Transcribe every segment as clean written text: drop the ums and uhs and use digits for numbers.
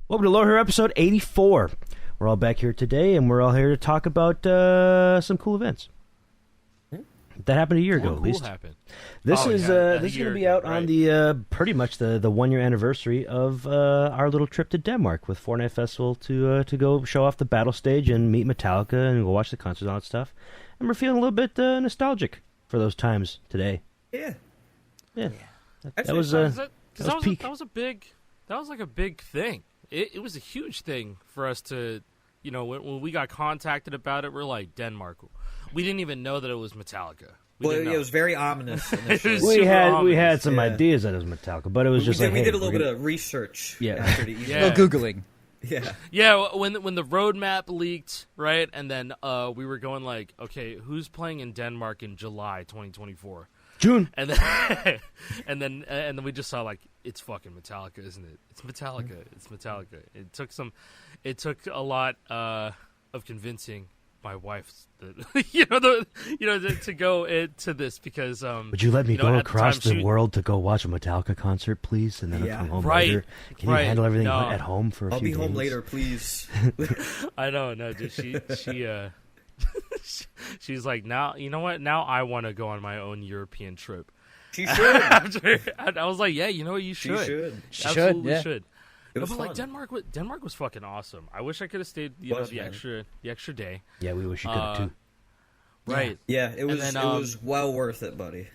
Welcome to Low Hair episode 84. We're all back here today, and we're all here to talk about some cool events. That happened a year ago, at least. Happened. This is going to be out on the pretty much the 1 year anniversary of our little trip to Denmark with Fortnite Festival to go show off the battle stage and meet Metallica and go watch the concerts and all that stuff. And we're feeling a little bit nostalgic for those times today. Yeah. That was peak. That was like a big thing. It was a huge thing for us to, when we got contacted about it, we're like, Denmark. We didn't even know that it was Metallica. It was very ominous. We had some ideas that it was Metallica, but it was just we did a little bit of research. After the yeah. Googling. Yeah. When the roadmap leaked, right, and then we were going like, okay, who's playing in Denmark in July 2024? June. And then and then we just saw like, it's fucking Metallica, isn't it? It's Metallica. It's Metallica. It took a lot of convincing my wife that to go into this because would you let me go across the world to go watch a Metallica concert, please, and then I'll come home later? Can you handle everything at home for a few days? I'll be home later, please. I don't know, dude. She's like, now you know what? Now I want to go on my own European trip. She should. I was like, yeah, you know what? You should. She Absolutely should. It was but fun. like Denmark was fucking awesome. I wish I could have stayed, the extra day. Yeah, we wish you could have too. Right. Yeah, it was well worth it, buddy.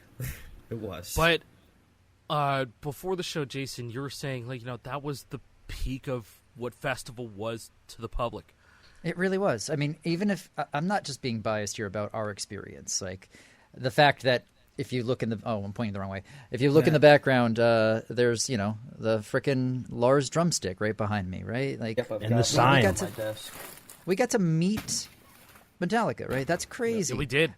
It was. But before the show, Jason, you were saying like that was the peak of what festival was to the public. It really was. I mean, even if I'm not just being biased here about our experience, like the fact that if you look in the I'm pointing the wrong way. If you look in the background, there's the frickin' Lars drumstick right behind me, right? Like and the sign. We got to meet Metallica, right? That's crazy. Yeah, we did.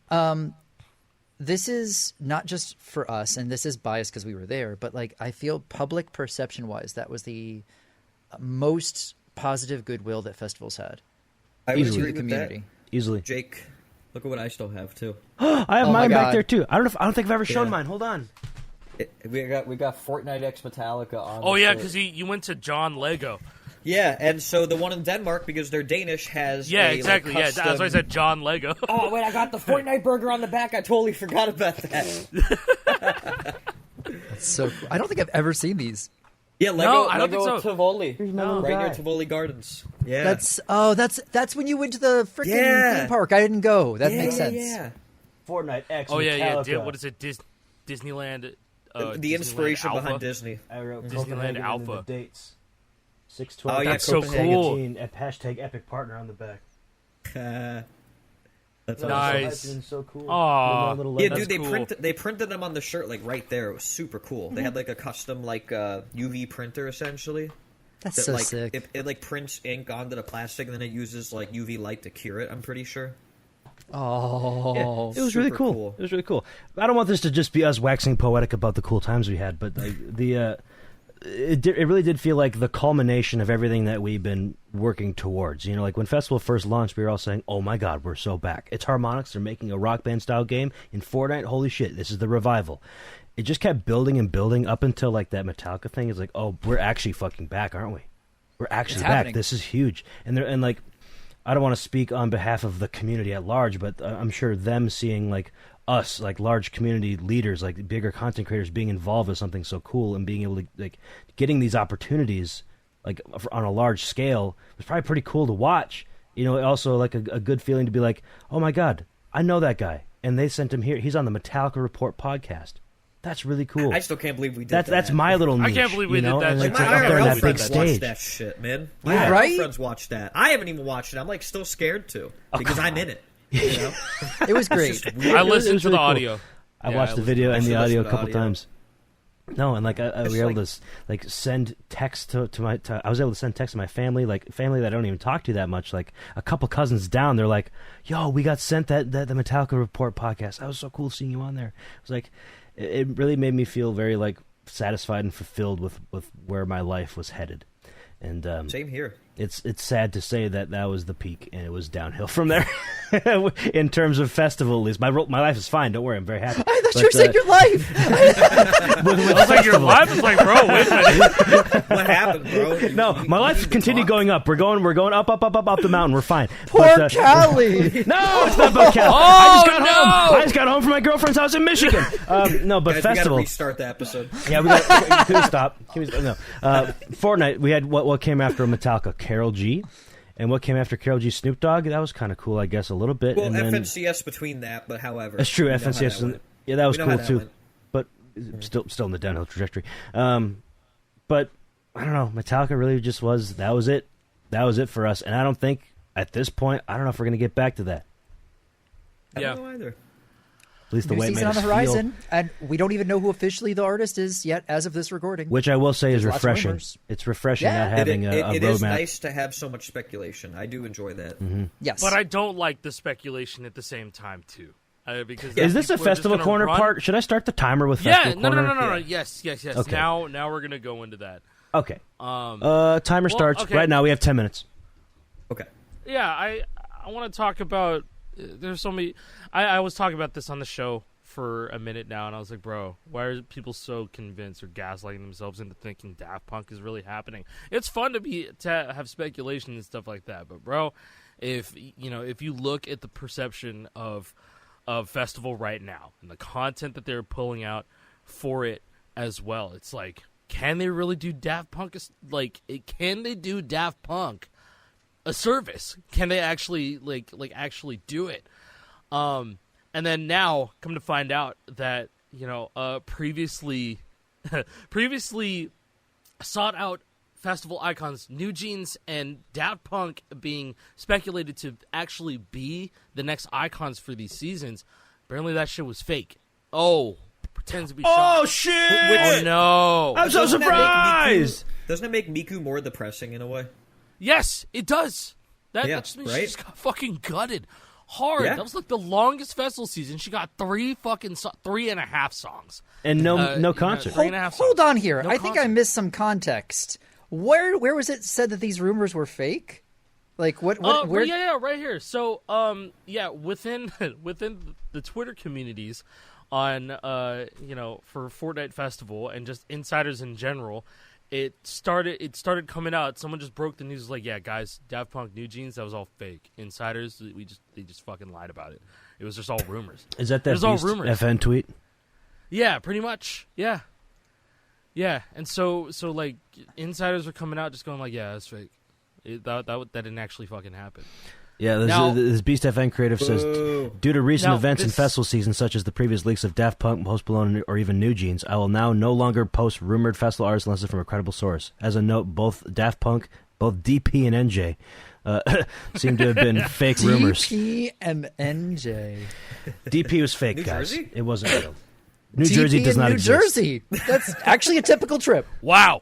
This is not just for us, and this is biased because we were there, but like I feel public perception-wise, that was the most positive goodwill that festivals had. I would to agree the community. with that. Easily. Jake, look at what I still have too. I have mine back there too. I don't think I've ever shown mine. Hold on. We got Fortnite X Metallica on. Oh yeah, because you went to John Lego. Yeah, and so the one in Denmark, because they're Danish, has exactly. Like, custom... Yeah, that's why I said John Lego. Oh wait, I got the Fortnite burger on the back. I totally forgot about that. That's so cool. I don't think I've ever seen these. Yeah, Lego, no, I don't think so. Tivoli. Right near Tivoli Gardens. Yeah. That's when you went to the freaking theme park. I didn't go. That makes sense. Yeah. Fortnite X. Oh Metallica. yeah. What is it? Disneyland. The inspiration Alpha? behind Disney. I wrote Disneyland Copenhagen Alpha. and the dates. 6/12. Oh, yeah, that's so cool. Hashtag epic partner on the back. That's nice. Awesome. So cool. Aww. Yeah, That's dude, cool. they printed them on the shirt like right there. It was super cool. They had like a custom UV printer essentially. That's so sick. It like prints ink onto the plastic and then it uses like UV light to cure it. I'm pretty sure. Oh, yeah, it was really cool. It was really cool. I don't want this to just be us waxing poetic about the cool times we had, but it really did feel like the culmination of everything that we've been working towards. Like when Festival first launched, we were all saying, oh my god, we're so back. It's Harmonix. They're making a Rock Band style game in Fortnite. Holy shit, this is the revival. It just kept building and building up until like that Metallica thing is like, oh, we're actually fucking back, aren't we? We're actually back. Happening. This is huge. And like, I don't want to speak on behalf of the community at large, but I'm sure them seeing like us, like large community leaders, like bigger content creators being involved with something so cool and being able to like getting these opportunities like on a large scale was probably pretty cool to watch. Also like a good feeling to be like, oh my god, I know that guy, and they sent him here. He's on the Metallica Report podcast. That's really cool. I still can't believe we did that. That's my little niche. I can't believe we did that. Like, my IRL friends watch that shit, man. My IRL friends watch that. I haven't even watched it. I'm like still scared to because I'm in it. It was great. I listened to the audio. I watched the video and the audio a couple times. No, and like we were able to like send text to my. I was able to send text to my family, like family that I don't even talk to that much. Like a couple cousins down, they're like, "Yo, we got sent the Metallica Report podcast. That was so cool seeing you on there." It was like, it really made me feel very like satisfied and fulfilled with where my life was headed. And same here. It's sad to say that was the peak, and it was downhill from there. in terms of festival, at least. My life is fine. Don't worry, I'm very happy. I thought you were saying your life. I was like, your life is like, bro, wait a minute. What happened, bro? No, my life continued going up. We're going up the mountain. We're fine. Poor Callie. No, it's not about Callie. I just got home from my girlfriend's house in Michigan. No, but guys, festival. We gotta restart the episode. Yeah, can we stop? No. Fortnite. We had what came after Metallica, Karol G. And what came after Karol G, Snoop Dogg? That was kind of cool, I guess, a little bit. Well, and then, FNCS between that, but however. That's true, FNCS. That was cool, too. But still in the downhill trajectory. But, I don't know, Metallica really just was, that was it. That was it for us. And I don't think, at this point, I don't know if we're going to get back to that. I don't know either. At least the way it made on the us horizon, feel. and we don't even know who officially the artist is yet as of this recording. Which I will say is refreshing. It's refreshing not having a roadmap. It is nice to have so much speculation. I do enjoy that. Mm-hmm. Yes. But I don't like the speculation at the same time, too. Because is this a Festival Corner part? Should I start the timer with Festival Corner? No. Yes. Okay. Now we're going to go into that. Okay. Timer starts. Okay. Right now we have 10 minutes. Okay. Yeah, I want to talk about... There's so many... I was talking about this on the show for a minute now, and I was like, bro, why are people so convinced or gaslighting themselves into thinking Daft Punk is really happening? It's fun to have speculation and stuff like that, but bro, if you look at the perception of Festival right now and the content that they're pulling out for it as well, it's like, can they really do Daft Punk? Can they do Daft Punk a service? Can they actually actually do it? And then now, come to find out that previously sought out festival icons, New Jeans and Daft Punk, being speculated to actually be the next icons for these seasons. Apparently, that shit was fake. Oh, pretends to be. Oh shit! Oh no! I'm so surprised. Doesn't it make Miku more depressing in a way? Yes, it does. That just means she just got fucking gutted. Hard. Yeah. That was like the longest festival season. She got 3.5 songs. And no concert. Hold on here. I think I missed some context. Where was it said that these rumors were fake? Like what where? Yeah, right here. So within the Twitter communities on for Fortnite Festival and just insiders in general, it started coming out. Someone just broke the news. Like, yeah, guys, Daft Punk, New Jeans, that was all fake. Insiders, they just fucking lied about it. It was just all rumors. Is that Beast FN tweet? Yeah, pretty much. Yeah. And so like insiders are coming out, just going like, yeah, that's fake. That didn't actually fucking happen. Yeah, this Beast FN creative says, due to recent events in festival season, such as the previous leaks of Daft Punk, Post Malone, or even New Jeans, I will now no longer post rumored festival artists unless it's from a credible source. As a note, both Daft Punk, both DP and NJ, seem to have been fake rumors. DP and NJ. DP was fake, New guys. Jersey? It wasn't real. New Jersey does not exist. New Jersey. That's actually a typical trip. Wow.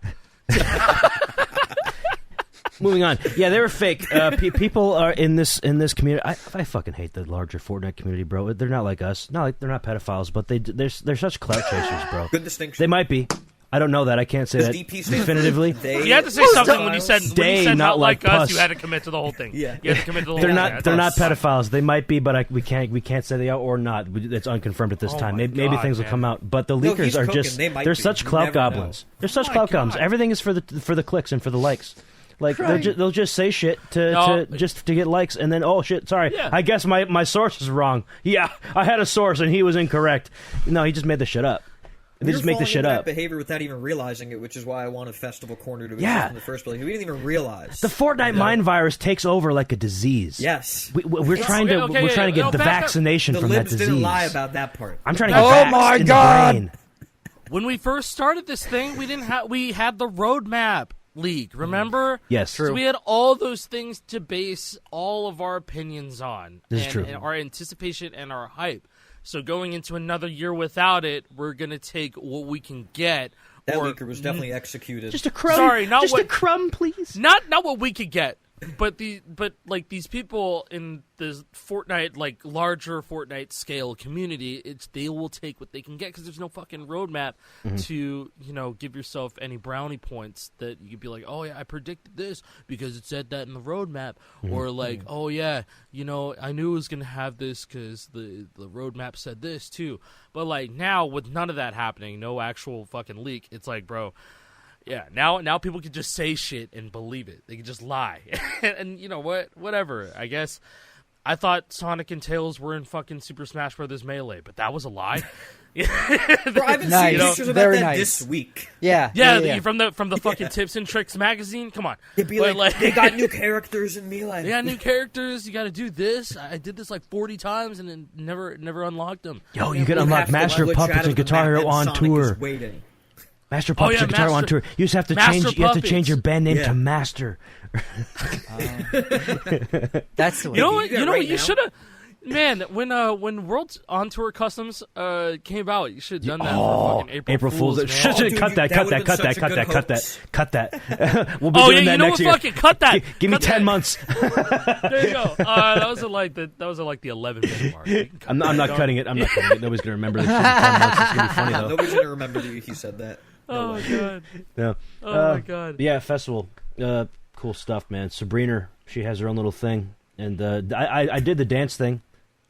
Moving on. Yeah, they were fake. People are in this community. I fucking hate the larger Fortnite community, bro. They're not like us. Not like they're not pedophiles, but they're such clout chasers, bro. Good distinction. They might be. I don't know that. I can't say that definitively. You had to say something when you said not like us. You had to commit to the whole thing. Yeah, you had to commit to the whole they're thing. They're not pedophiles. They might be, but we can't say they are or not. It's unconfirmed at this time. Maybe things will come out. But the leakers are just they're such clout goblins. They're such clout goblins. Everything is for the clicks and for the likes. Like they'll just say shit to get likes, and then sorry, I guess my source is wrong. Yeah, I had a source and he was incorrect. No, he just made the shit up. They just make the shit up. Behavior without even realizing it, which is why I wanted Festival Corner to exist in the first place. We didn't even realize the Fortnite mind virus takes over like a disease. Yes, we're trying to get the vaccination from that disease. Didn't lie about that part. I'm trying to get vaxxed in the brain. When we first started this thing, we had the roadmap leak. Remember? Yes, true. So we had all those things to base all of our opinions on. This is true. And our anticipation and our hype. So going into another year without it, we're going to take what we can get. That leaker was definitely executed. Just a crumb. Sorry, a crumb, please. Not what we could get. But these people in this Fortnite, like larger Fortnite scale community, they will take what they can get because there's no fucking roadmap to give yourself any brownie points that you could be like, oh yeah, I predicted this because it said that in the roadmap, or like, oh yeah, I knew it was gonna have this because the roadmap said this too. But like now with none of that happening, no actual fucking leak, it's like, bro. Yeah, now people can just say shit and believe it. They can just lie. And you know what? Whatever. I guess I thought Sonic and Tails were in fucking Super Smash Bros. Melee, but that was a lie. Bro, I've been seeing pictures about that this week. Yeah. From the fucking Tips and Tricks magazine. Come on. It'd be like, they got new characters in Melee. They got new characters. You got to do this. I did this like 40 times and then never unlocked them. Yo, you can unlock Master of Puppets and Guitar Hero on tour. Master Puppets and Guitar on tour. You just have to change. You have to change your band name to Master. That's the way. You know what? You should have. Man, when World on Tour Customs came out, you should have done that for fucking April Fools. Cut that. We'll be doing that next year. Fucking cut that. Give me 10 months. There you go. That was like the 11-minute mark. I'm not cutting it. Nobody's gonna remember this shit in 10 months. It's gonna be funny though. Nobody's gonna remember that he said that. Oh my god. No. Oh my god. Yeah, festival. Cool stuff, man. Sabrina, she has her own little thing, and I did the dance thing,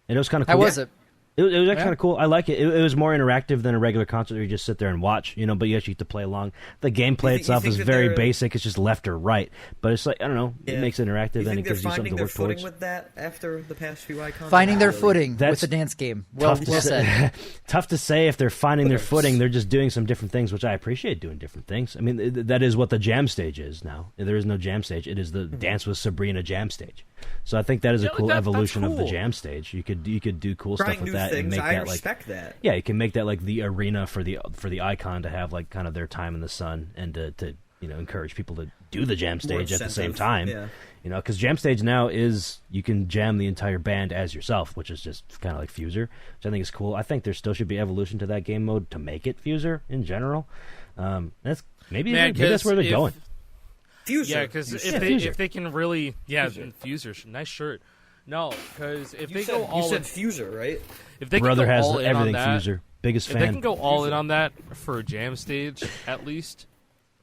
and it was kind of cool. How was it? It was actually kind of cool. I like it. It was more interactive than a regular concert where you just sit there and watch, but you actually get to play along. The gameplay itself is very basic. It's just left or right. But it's like, I don't know, it makes it interactive and it gives you something to work towards. With that after the past few icons? Finding their footing with the dance game. Well said. Tough to say if they're finding their footing. They're just doing some different things, which I appreciate doing different things. I mean, that is what the jam stage is now. There is no jam stage. It is the Dance with Sabrina jam stage. So I think that is a cool evolution of the jam stage. You could do cool stuff with that and make that like that. Yeah, you can make that like the arena for the icon to have like kind of their time in the sun and to encourage people to do the jam stage at the same time. Yeah. Because jam stage now is you can jam the entire band as yourself, which is just kind of like Fuser, which I think is cool. I think there still should be evolution to that game mode to make it Fuser in general. That's maybe that's where they're going. Fuser. Yeah, because if they can really Fuser, nice shirt. No, because if they go all in Fuser, right? If they Brother can go has all in everything on that, Fuser. Biggest fan. If they can go all in on that for a jam stage, at least,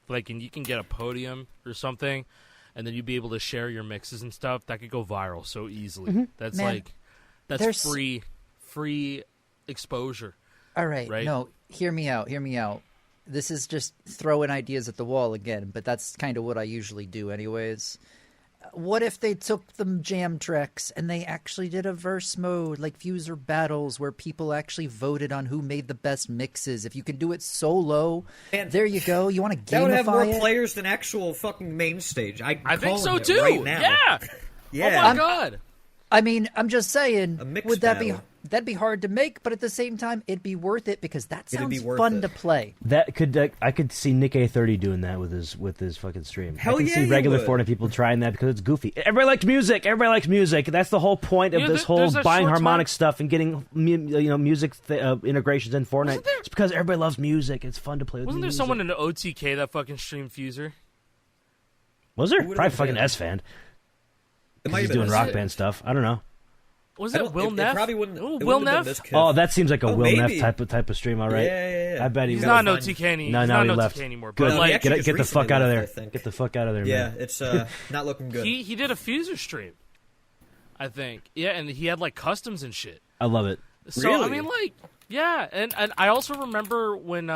like, and you can get a podium or something, and then you'd be able to share your mixes and stuff. That could go viral so easily. Mm-hmm. That's free exposure. All right. No, hear me out. This is just throwing ideas at the wall again, but that's kind of what I usually do anyways. What if they took the jam tracks and they actually did a verse mode, like Fuser Battles, where people actually voted on who made the best mixes? If you can do it solo, there you go. You want to gamify it? That would have more players than actual fucking main stage. I think so too. Right now. Yeah. Oh my god. I mean, I'm just saying, would that that'd be hard to make, but at the same time, it'd be worth it because that sounds fun to play. That could I could see Nick A30 doing that with his fucking stream. Hell I can see regular Fortnite people trying that because it's goofy. Everybody likes music. That's the whole point of this whole buying harmonic stuff and getting music integrations in Fortnite. It's because everybody loves music. It's fun to play with. Wasn't there someone in the OTK that fucking streamed Fuser? Was there? Probably fucking S-Fan. He's doing rock band stuff. I don't know. Was it Will Neff? It probably wouldn't. Ooh, Will Neff? Oh, that seems like a Will Neff type of stream. All right. Yeah. I bet he's not no TK anymore. No, he left. Anymore. Good. But like, get the fuck out of there. Get the fuck out of there, man. Yeah, it's not looking good. He did a Fuser stream, I think. Yeah, and he had like customs and shit. I love it. So really? I mean, like, yeah, and I also remember when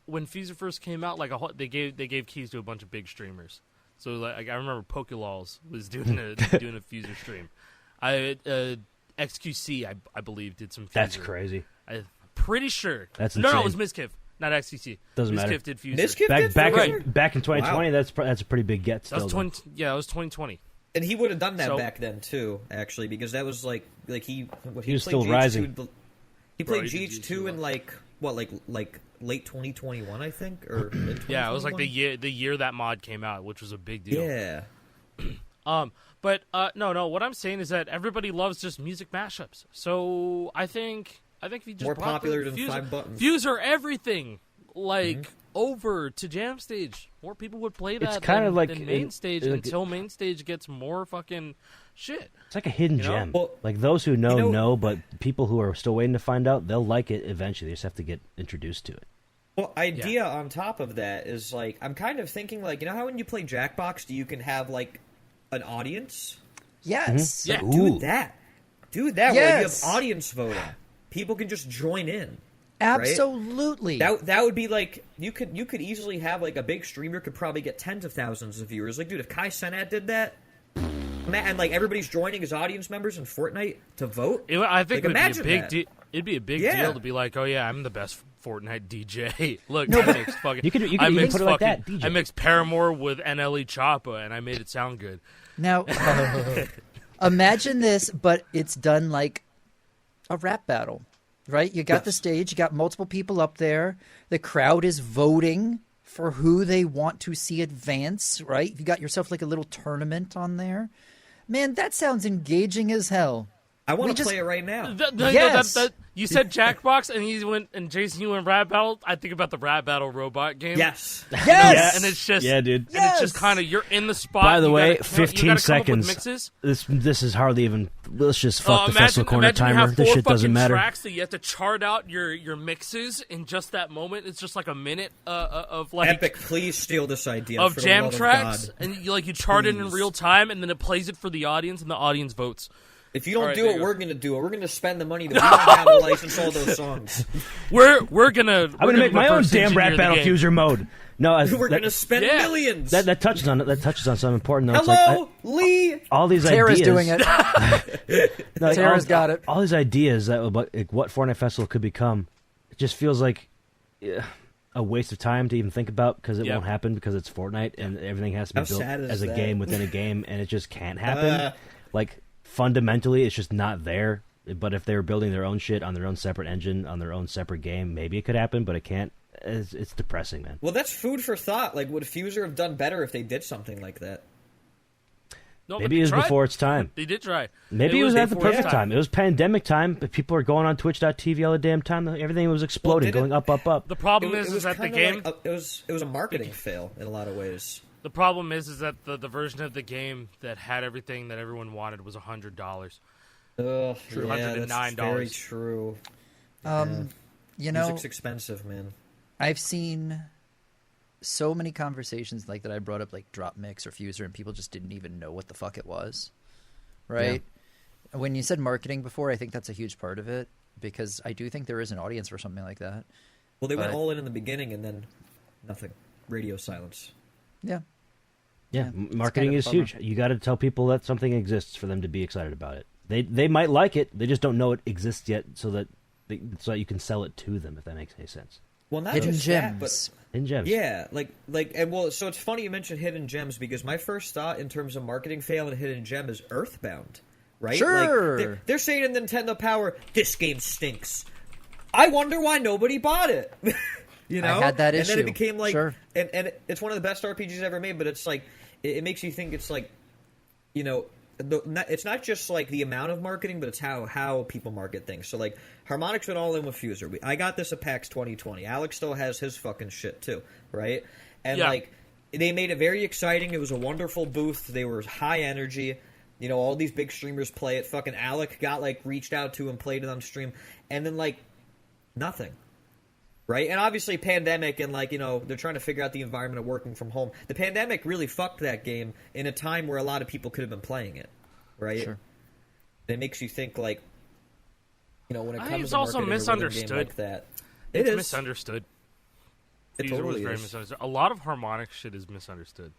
Fuser first came out, like they gave keys to a bunch of big streamers. So like I remember Pokelaws was doing a Fuser stream. XQC I believe did some Fuser. That's crazy. I'm pretty sure. That's insane. No, it was Mizkif, not XQC. Doesn't matter. Mizkif did Fuser. Mizkif back in 2020. Wow. That's a pretty big get. Still, that was that was 2020. And he would have done that back then too, actually, because that was like he was still rising. He played GH2 in like late 2021, I think, or mid 2021? Yeah, it was like the year that mod came out, which was a big deal. Yeah. But no. What I'm saying is that everybody loves just music mashups. So I think if you just more popular than 5 buttons, Fuser everything, like over to Jam Stage. More people would play that it's kind of like than Main Stage until Main Stage gets more fucking shit. It's like a hidden gem. Well, like those who know, but people who are still waiting to find out, they'll like it eventually. They just have to get introduced to it. Well, idea on top of that is, like, I'm kind of thinking, like, you know how when you play Jackbox, you can have, like, an audience? Yes. Mm-hmm. Yeah. Do that. Yes. Where you have audience voting. People can just join in. Absolutely. Right? That would be, like, you could easily have, like, a big streamer could probably get tens of thousands of viewers. Like, dude, if Kai Cenat did that, and, like, everybody's joining as audience members in Fortnite to vote, I think like, it'd be a big deal to be like, oh, yeah, I'm the best Fortnite DJ. Look, no, I mixed fucking. You could put it like that. DJ. I mixed Paramore with NLE Choppa, and I made it sound good. Now, imagine this, but it's done like a rap battle, right? You got the stage, you got multiple people up there. The crowd is voting for who they want to see advance, right? You got yourself like a little tournament on there. Man, that sounds engaging as hell. I want to play it right now. Yes. You said Jackbox, and Jason, you went rap battle. I think about the rap battle robot game. Yes. Yes. And it's just dude. And it's just kind of you're in the spot. By the way, 15 seconds. This is hardly even. Let's just fuck the imagine, festival corner timer. This shit doesn't matter. Tracks that you have to chart out your mixes in just that moment. It's just like a minute of like Epic. Please steal this idea of for jam the love tracks, of God. and you chart it in real time, and then it plays it for the audience, and the audience votes. If you don't do it, we're going to do it. We're going to spend the money that we don't have to license all those songs. We're gonna. I'm going to make my own damn rap battle fuser mode. No, we're going to spend millions. That touches on something important. Though. Hello, Lee. All these Tara's ideas. Doing it. Tara's got it. All these ideas that what Fortnite Festival could become, it just feels like a waste of time to even think about because it won't happen because it's Fortnite and everything has to be built as a game within a game, and it just can't happen. Fundamentally, it's just not there. But if they were building their own shit on their own separate engine, on their own separate game, maybe it could happen, but it can't. It's depressing, man. Well, that's food for thought. Like, would Fuser have done better if they did something like that? No, maybe it was before its time. They did try. Maybe it was at the perfect time. It was pandemic time, but people are going on Twitch.tv all the damn time. Everything was exploding, going up. The problem is that the game... it was a marketing fail in a lot of ways. The problem is that the version of the game that had everything that everyone wanted was $100. $109. That's very true. Music's expensive, man. I've seen so many conversations like that I brought up, like Drop Mix or Fuser, and people just didn't even know what the fuck it was, right? Yeah. When you said marketing before, I think that's a huge part of it, because I do think there is an audience for something like that. Well, they went all in the beginning, and then nothing. Radio silence. Yeah, marketing is huge. You got to tell people that something exists for them to be excited about it. They might like it, they just don't know it exists yet, so that you can sell it to them, if that makes any sense. Well, not hidden just gems. That, but hidden gems. Yeah, so it's funny you mentioned hidden gems because my first thought in terms of marketing fail and hidden gem is Earthbound, right? Sure. They're saying in Nintendo Power, this game stinks. I wonder why nobody bought it. You know, I had that issue. And then it became like, sure. and it's one of the best RPGs ever made. But it's like, it makes you think it's like, you know, it's not just like the amount of marketing, but it's how people market things. So like, Harmonix went all in with Fuser. I got this at PAX 2020. Alex still has his fucking shit too, right? And like, they made it very exciting. It was a wonderful booth. They were high energy. You know, all these big streamers play it. Fucking Alec got like reached out to and played it on stream, and then like nothing. Right? And obviously pandemic and like, you know, they're trying to figure out the environment of working from home. The pandemic really fucked that game in a time where a lot of people could have been playing it. Right? Sure. It makes you think like, you know, when it comes it's to also misunderstood. Game like that. It's is misunderstood. It totally is. Misunderstood. A lot of Harmonix shit is misunderstood.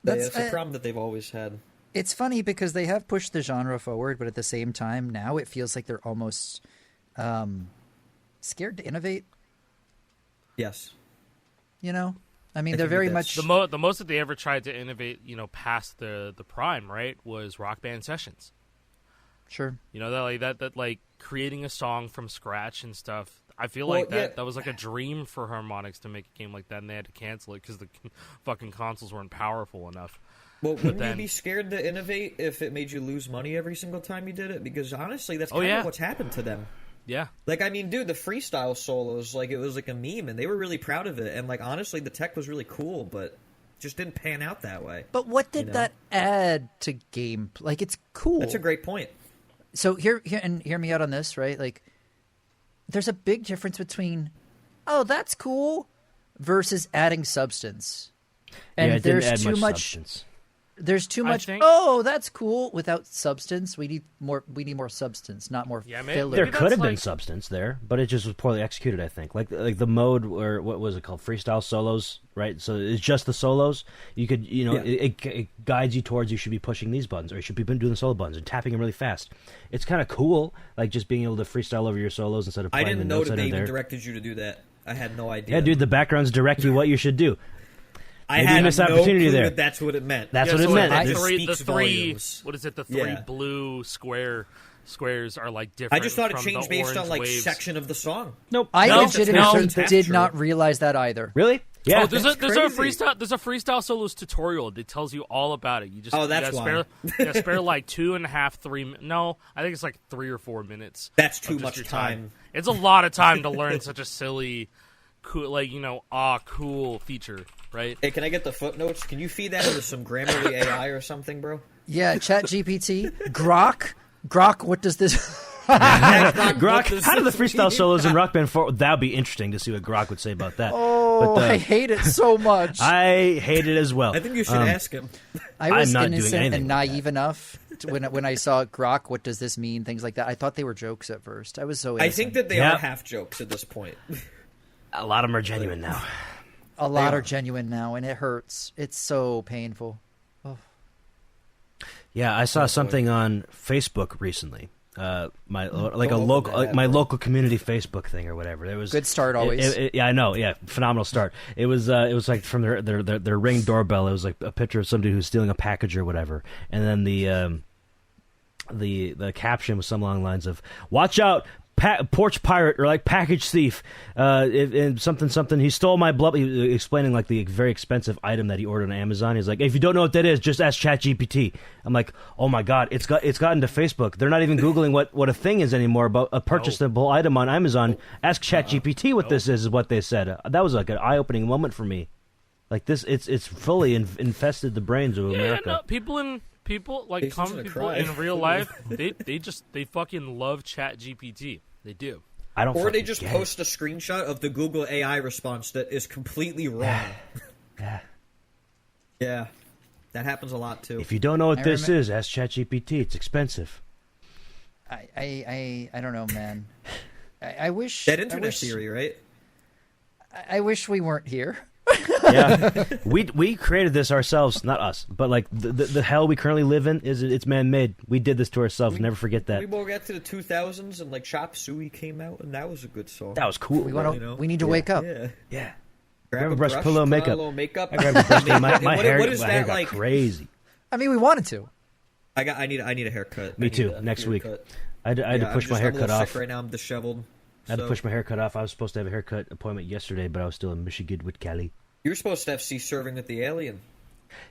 That's a problem that they've always had. It's funny because they have pushed the genre forward, but at the same time now it feels like they're almost scared to innovate. Yes. You know? I mean, they're very much... The most that they ever tried to innovate, you know, past the Prime, right, was Rock Band Sessions. Sure. You know, that like, creating a song from scratch and stuff. I feel like that was like a dream for Harmonix to make a game like that, and they had to cancel it because the fucking consoles weren't powerful enough. Well, wouldn't you be scared to innovate if it made you lose money every single time you did it? Because honestly, that's kind of what's happened to them. Yeah. Like, I mean, dude, the freestyle solos, like, it was like a meme, and they were really proud of it. And, like, honestly, the tech was really cool, but just didn't pan out that way. But what did that add to game? Like, it's cool. That's a great point. So hear me out on this, right? Like, there's a big difference between, oh, that's cool, versus adding substance. And it didn't add too much substance. There's too much. think- Oh, that's cool. Without substance, we need more. We need more substance, not more filler. There could have been like- substance there, but it just was poorly executed. I think, like the mode where what was it called, freestyle solos, right? So it's just the solos. You could, it guides you towards you should be pushing these buttons, or you should be doing the solo buttons and tapping them really fast. It's kind of cool, like just being able to freestyle over your solos instead of I playing didn't the know notes that that they are even there. directed you to do that. I had no idea. Yeah, dude, the backgrounds direct you what you should do. I Maybe had you missed no opportunity clue there. that that's what it meant. That's what it meant. That The just three, speaks volumes. what is it? The three Yeah. blue squares are like different. I just thought it from changed the based on orange like waves. section of the song. Nope. I No, legitimately no. did not realize that either. Really? Yeah. Oh, there's a crazy. freestyle solos tutorial that tells you all about it. You just Oh, that's you why. spare like 2.5, 3. No, I think it's like 3 or 4 minutes. That's of too just much your time. It's a lot of time to learn such a silly, cool, like cool feature, right? Hey, can I get the footnotes? Can you feed that into some Grammarly AI or something, bro? Yeah, Chat GPT, Grok. What does this? Grok, how do the freestyle solos in Rock Band 4? That would be interesting to see what Grok would say about that. Oh, But, I hate it so much. I hate it as well. I think you should ask him. I was I'm not doing innocent anything and with naive enough when I saw Grok. What does this mean? Things like that. I thought they were jokes at first. I was so innocent. I think that they Yeah. are half jokes at this point. A lot of them are genuine now. a lot are. are genuine now, and it hurts. It's so painful. Yeah, I saw something on Facebook recently. My open that, local community Facebook thing or whatever. There was Good start always. Yeah, I know. Yeah, phenomenal start. It was like from their Ring doorbell. It was like a picture of somebody who's stealing a package or whatever, and then the caption was some along the lines of "Watch out, porch pirate," or like package thief, and something. He stole my blood. He was explaining like the very expensive item that he ordered on Amazon. He's like, if you don't know what that is, just ask ChatGPT. I'm like, oh my god, it's gotten to Facebook. They're not even googling what a thing is anymore about a purchasable item on Amazon. Ask ChatGPT what this is what they said. That was like an eye opening moment for me. Like this, it's fully infested the brains of America. Yeah, no, people like Patients common gonna people cry. in real life, they fucking love Chat GPT. They do. I don't. Or they fucking just get post a screenshot of the Google AI response that is completely wrong. it. Yeah. That happens a lot, too. If you don't know what I this is, ask ChatGPT. It's expensive. I don't know, man. I wish That internet I wish, theory, right? I wish we weren't here. Yeah, we created this ourselves, not us, but like the hell we currently live in it's man made. We did this to ourselves. Never forget that. We both got to the 2000s and like Chop Suey came out and that was a good song. That was cool. We bro. want you know? We need to wake up. Yeah. Yeah. Grab a brush, put a little put on makeup. A little makeup. I grabbed a brush. My What- hair, what is my hair that got like? crazy. I mean, we wanted to. I need a haircut. Me I need too. a Next beard week. cut. I had to push my I'm a haircut little off. sick right now. I'm disheveled. I had to so- push my haircut off. I was supposed to have a haircut appointment yesterday, but I was still in Michigan with Kelly. You were supposed to have sea serving with the alien.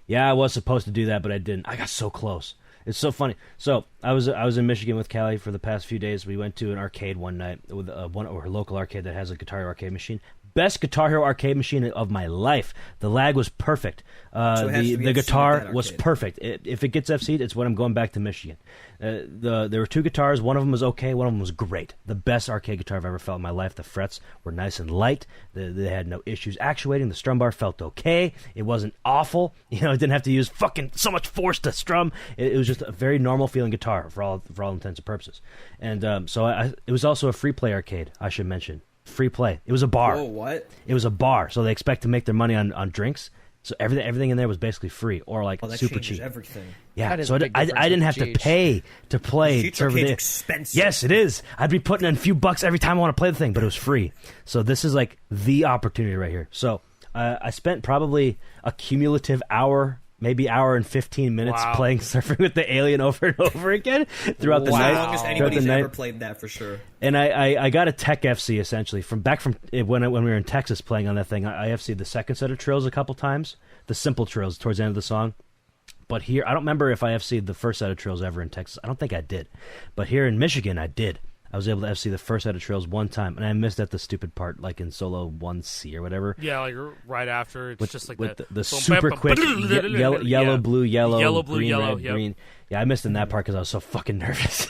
Yeah, I was supposed to do that, but I didn't. I got so close. It's so funny. So I was in Michigan with Callie for the past few days. We went to an arcade one night with one or her local arcade that has a Guitar Hero arcade machine. Best Guitar Hero arcade machine of my life. The lag was perfect. So it has to be The FC'd guitar at that was arcade. perfect. If it gets FC'd, it's when I'm going back to Michigan. There were two guitars. One of them was okay. One of them was great. The best arcade guitar I've ever felt in my life. The frets were nice and light. They had no issues actuating. The strum bar felt okay. It wasn't awful. You know, it didn't have to use fucking so much force to strum. It was just a very normal feeling guitar for all intents and purposes. And it was also a free play arcade, I should mention. Free play. It was a bar. Whoa, what? It was a bar, so they expect to make their money on drinks. So everything in there was basically free or like Oh, that super changes cheap. everything. Yeah, That is so a big I difference didn't with have to GH. pay to play. Street for arcade's the- expensive. Yes, it is. I'd be putting in a few bucks every time I want to play the thing, but it was free. So this is like the opportunity right here. So I spent probably a cumulative hour, maybe hour and 15 minutes Wow. playing Surfing with the Alien over and over again throughout the That's night. the longest Throughout anybody's the night. ever played that for sure. And I got a Tech FC essentially from when we were in Texas playing on that thing. I FC'd the second set of trills a couple times, the simple trills towards the end of the song. But here, I don't remember if I FC'd the first set of trills ever in Texas. I don't think I did. But here in Michigan, I did. I was able to FC the first set of trails one time, and I missed at the stupid part, like in solo 1C or whatever. Yeah, like right after, it's just like that. The super quick yellow, blue, yellow, blue, green, yellow, red, green. Yeah, I missed in that part because I was so fucking nervous.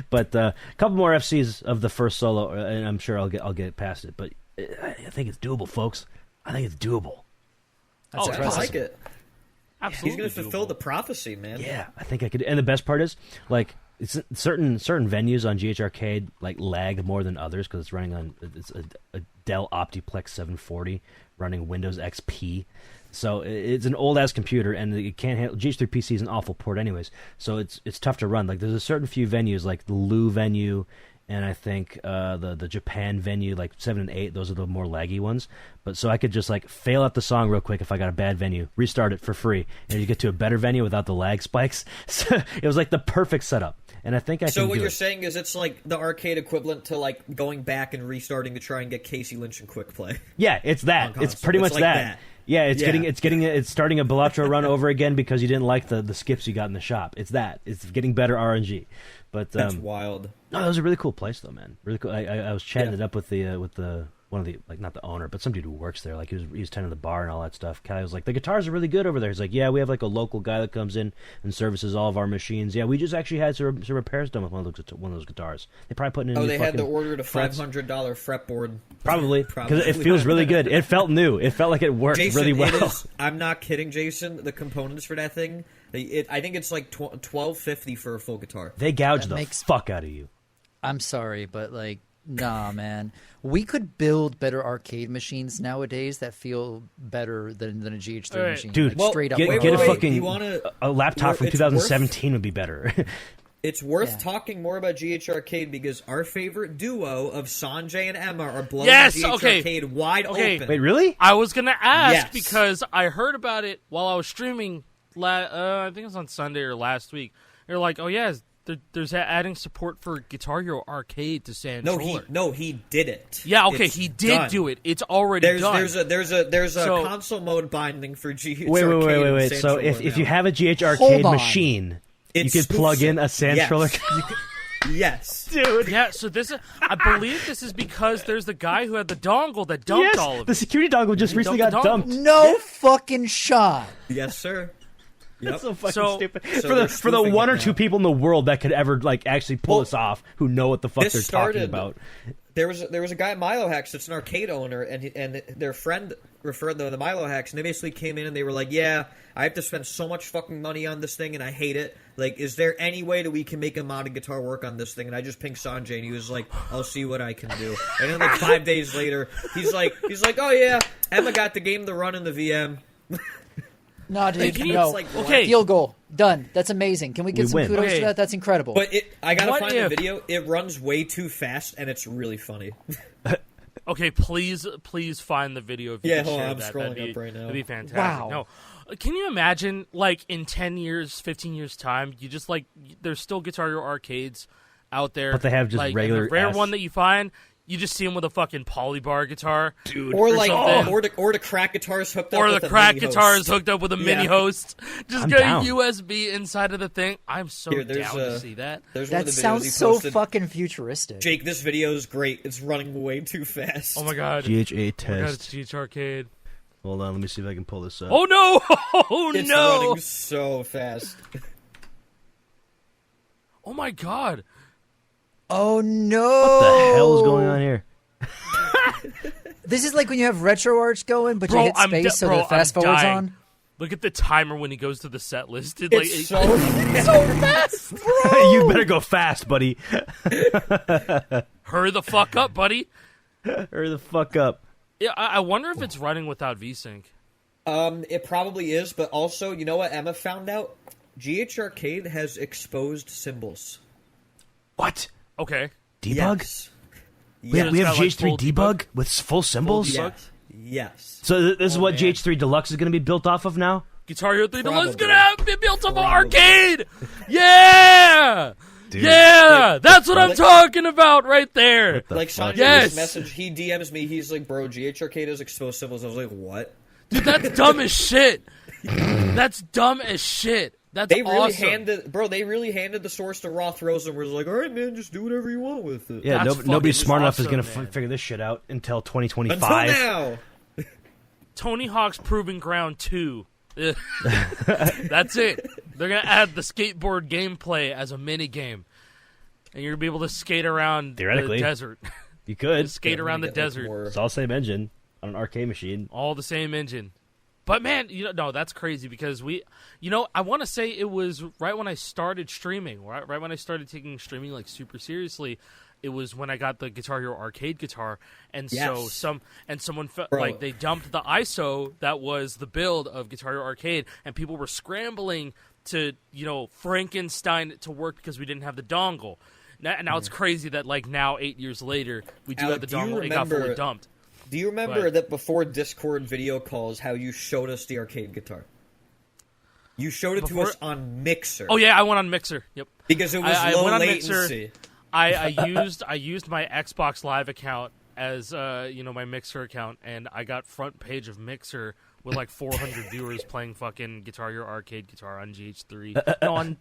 But a couple more FCs of the first solo, and I'm sure I'll get past it. But I think it's doable, folks. I think it's doable. That's I impressive. like it. Absolutely, He's going to fulfill doable. the prophecy, man. Yeah, I think I could. And the best part is, like, it's certain venues on GH Arcade like lag more than others because it's running on a Dell Optiplex 740 running Windows XP. So it's an old ass computer, and it can't handle GH3 PC is an awful port, anyways. So it's tough to run. Like there's a certain few venues, like the Lou venue, and I think the Japan venue, like 7 and 8. Those are the more laggy ones. But so I could just like fail at the song real quick if I got a bad venue, restart it for free, and you get to a better venue without the lag spikes. So it was like the perfect setup, and I think I. So can what do you're it. saying is it's like the arcade equivalent to like going back and restarting to try and get Casey Lynch in quick play. Yeah, it's that. On It's console. pretty It's much like that. that. Yeah, it's Yeah. it's starting a Balatro run over again because you didn't like the skips you got in the shop. It's that. It's getting better RNG. But That's wild. no, that was a really cool place though, man. Really cool. I was chatting Yeah. it up with the one of the, like, not the owner, but some dude who works there. Like he was tending the bar and all that stuff. Kai was like, the guitars are really good over there. He's like, yeah, we have like a local guy that comes in and services all of our machines. Yeah, we just actually had some repairs done with one of those guitars. They probably put in. Oh, new they had to fucking order a frets. $500 fretboard. Probably because it feels really good. It felt new. It felt like it worked Jason, really well. it is, I'm not kidding, Jason. The components for that thing, I think it's like $12.50 for a full guitar. They gouge That the makes- fuck out of you. I'm sorry, but like, nah, man. We could build better arcade machines nowadays that feel better than a GH3 All right. machine. Dude, like, Well, straight up. Get wait, a wait, fucking you wanna- a laptop from it's 2017 would be better. It's worth Yeah. talking more about GH Arcade because our favorite duo of Sanjay and Emma are blowing Yes, GH okay. Arcade wide Okay. open. Wait, really? I was gonna ask Yes. because I heard about it while I was streaming. I think it was on Sunday or last week. They're like, "Oh yeah, there's adding support for Guitar Hero Arcade to Sand No, he did it. Yeah, okay, It's he did done. do it. It's already done. There's a So- console mode binding for GH Wait. Arcade. and So Sand if Troller you now. have a GH Hold Arcade on. machine, you It could spoofs plug in it. a Sand Yes. Troller. Yes. Dude. Yeah, so I believe this is because there's the guy who had the dongle that dumped all Yes, of the it. security dongle just He recently dumped got the dongle. dumped. No fucking shot. Yes, sir. Yep. That's so fucking So- stupid. so for the they're for the spoofing one it or two now. people in the world that could ever like actually pull Well, this off, who know what the fuck this they're talking started- about. There was a guy at Milo Hacks that's an arcade owner, and their friend referred them to Milo Hacks, and they basically came in and they were like, "Yeah, I have to spend so much fucking money on this thing, and I hate it. Like, is there any way that we can make a modded guitar work on this thing?" And I just pinged Sanjay, and he was like, "I'll see what I can do." And then like 5 days later, he's like, "Oh yeah, Emma got the game to run in the VM." No, dude, Can you- no. It's like, what? Okay. Field goal. Done. That's amazing. Can we get We some win. kudos Okay. for that? That's incredible. But I gotta What find if- the video. It runs way too fast, and it's really funny. Okay, please find the video. If you Yeah, can hold on, share I'm that. scrolling That'd be, up right now. That'd be fantastic. Wow. No, can you imagine, like, in 10 years, 15 years time, you just like there's still Guitar Hero arcades out there, But they have just like, and regular the rare ass- one that you find. You just see him with a fucking polybar guitar, Dude. Or like, something. or the crack guitars hooked up, or with the a crack mini guitar host. is hooked up with a mini Yeah. host. Just I'm get down. a USB inside of the thing. I'm so Here, there's down to a- see that. There's one of that the videos sounds he so posted. fucking futuristic. Jake, this video is great. It's running way too fast. Oh my god! GH8 Oh my god, test. it's GH Arcade. Hold on, let me see if I can pull this up. Oh no! Oh It's no! running so fast. Oh my god! Oh no! What the hell is going on here? This is like when you have RetroArch going, but Bro, you hit I'm space so bro, the fast I'm forwards dying. on. Look at the timer when he goes to the set list. It, It's like, so fast, bro. You better go fast, buddy. hurry the fuck up, buddy. Hurry the fuck up. Yeah, I wonder if it's running without VSync. It probably is, but also, you know what Emma found out? GH Arcade has exposed symbols. What? Okay. Debug? Yes. We have It's got, like, GH3 full debug with full symbols? debug? Yes. So this is Oh, what man. GH3 Deluxe is going to be built off of now? Guitar Hero 3 Deluxe is Probably. gonna be built up on Probably. arcade. Yeah, Dude. yeah, that's what I'm Like- talking about right there. The Like fuck? Sanjay Yes. message, he DMs me. He's like, "Bro, GH Arcade has exposed symbols." I was like, "What?" Dude, that's dumb as shit. That's dumb as shit. That's They really awesome. handed the source to Roth Rosen, where it's like, all right, man, just do whatever you want with it. Yeah, That's nobody's fucking smart enough is awesome, going to man. figure this shit out until 2025. Until now. Tony Hawk's Proving Ground 2. That's it. They're going to add the skateboard gameplay as a mini game. And you're going to be able to skate around the Theoretically. desert. You could. Skate around the Get, like, desert. more- It's all same engine on an arcade machine. All the same engine. But man, no, that's crazy because I want to say it was right when I started streaming, right when I started taking streaming like super seriously. It was when I got the Guitar Hero arcade guitar, and Yes. so someone felt Bro. like they dumped the ISO that was the build of Guitar Hero arcade, and people were scrambling to Frankenstein it to work because we didn't have the dongle. Now it's crazy that like now 8 years later we do Alec, have the do you dongle. It got fully remember- dumped. Do you remember Right. that before Discord video calls, how you showed us the arcade guitar? You showed it to Before- us on Mixer. Oh yeah, I went on Mixer. Yep. Because it was I low went on latency. Mixer. I used my Xbox Live account as my Mixer account, and I got front page of Mixer with like 400 viewers playing fucking Guitar Hero arcade guitar on GH3.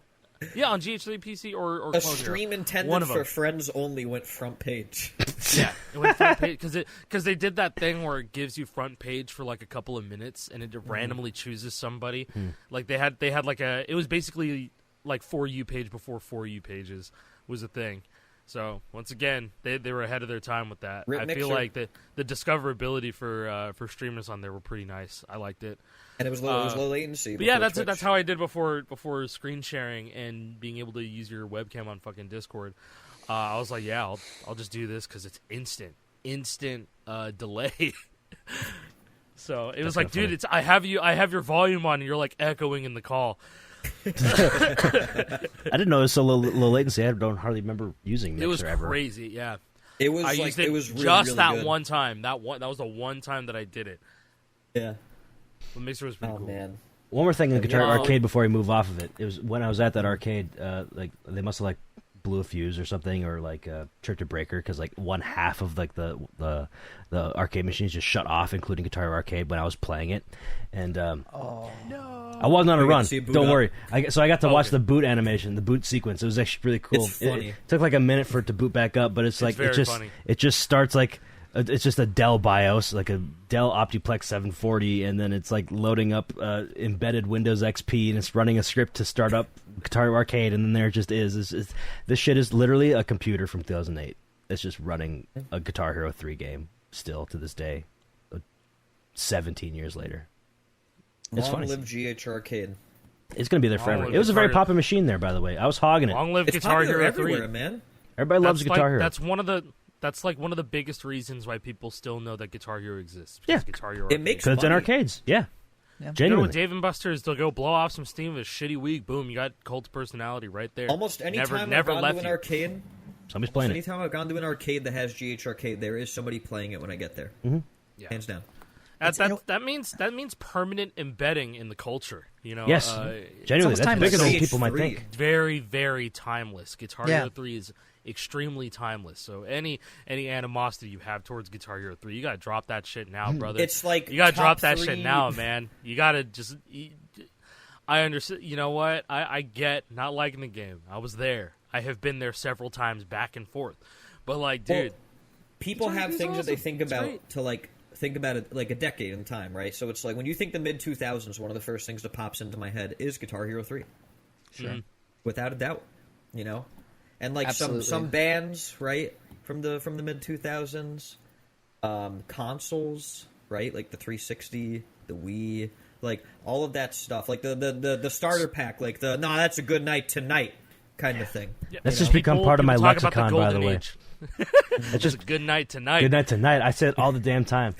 No, on GH3 PC or A Clone Hero. stream intended One of for them. friends only went front page. Yeah, it went front page because they did that thing where it gives you front page for like a couple of minutes, and it randomly chooses somebody. Like they had like it was basically like For You page before For You pages was a thing. So once again, they were ahead of their time with that. Rip I feel Mixer. like the discoverability for streamers on there were pretty nice. I liked it. And it was low latency. But yeah, before that's it. Twitch. That's how I did before screen sharing and being able to use your webcam on fucking Discord. I was like, yeah, I'll just do this because it's instant delay. So it was like, kinda dude, I have your volume on, and you're like echoing in the call. I didn't know it was so low latency. I don't hardly remember using Mixer It was ever. crazy, yeah. It was I like used it, it was really, just really that good. one time. That was the one time that I did it. Yeah. The Mixer was pretty Oh cool. man. One more thing in the Guitar Yeah. Arcade before we move off of it. It was when I was at that arcade, like they must have like blew a fuse or something, or like tripped a breaker because like one half of like the arcade machines just shut off, including Guitar Hero Arcade when I was playing it, and I wasn't on a You got run. to see it boot Don't up? worry. So I got to watch Okay. the boot animation, the boot sequence. It was actually really cool. It's funny. It took like a minute for it to boot back up, but it's like very funny. it just starts like. It's just a Dell BIOS, like a Dell Optiplex 740, and then it's like loading up embedded Windows XP, and it's running a script to start up Guitar Hero Arcade, and then there it just is. This shit is literally a computer from 2008. It's just running a Guitar Hero 3 game still to this day, 17 years later. It's Long funny. live GH Arcade. It's going to be there Long forever. live It was a very Guitar Hero. popular machine there, by the way. I was hogging it. Long live It's Guitar popular Hero everywhere, 3. man. Everybody loves That's Guitar like, Hero. That's like one of the biggest reasons why people still know that Guitar Hero exists. Yeah. Because Guitar Hero It makes Because it's in money. arcades. Yeah. Yeah. Genuinely. Dave and Buster's, they'll go blow off some steam of a shitty week. Boom, you got cult personality right there. Almost any never, time never I've gone left to an you. arcade, Somebody's playing it. anytime I've gone to an arcade that has GH Arcade, there is somebody playing it when I get there. Yeah. Hands down. That means permanent embedding in the culture. Yes. Genuinely, almost that's timeless. bigger than CH3. people might think. very, very timeless. Guitar Yeah. Hero 3 is extremely timeless. So any animosity you have towards Guitar Hero 3, you gotta drop that shit now, brother. It's like you gotta top drop that 3 shit now, man. You gotta just. I understand. You know what? I get not liking the game. I was there. I have been there several times, back and forth. But like, dude, Well, people Guitar have Hero's things that they awesome. think It's about great. to like think about it like a decade in time, right? So it's like when you think the mid 2000s, one of the first things that pops into my head is Guitar Hero 3. Sure. Without a doubt, you know. And like some Absolutely. bands, right, from the mid 2000s, consoles, right? Like the 360, the Wii, like all of that stuff. Like the starter pack, like the that's a good night tonight kind of thing. yeah, That's you just become part of my people talk about lexicon, by the golden way. age. It's just Good night tonight. good night tonight. I say it all the damn time.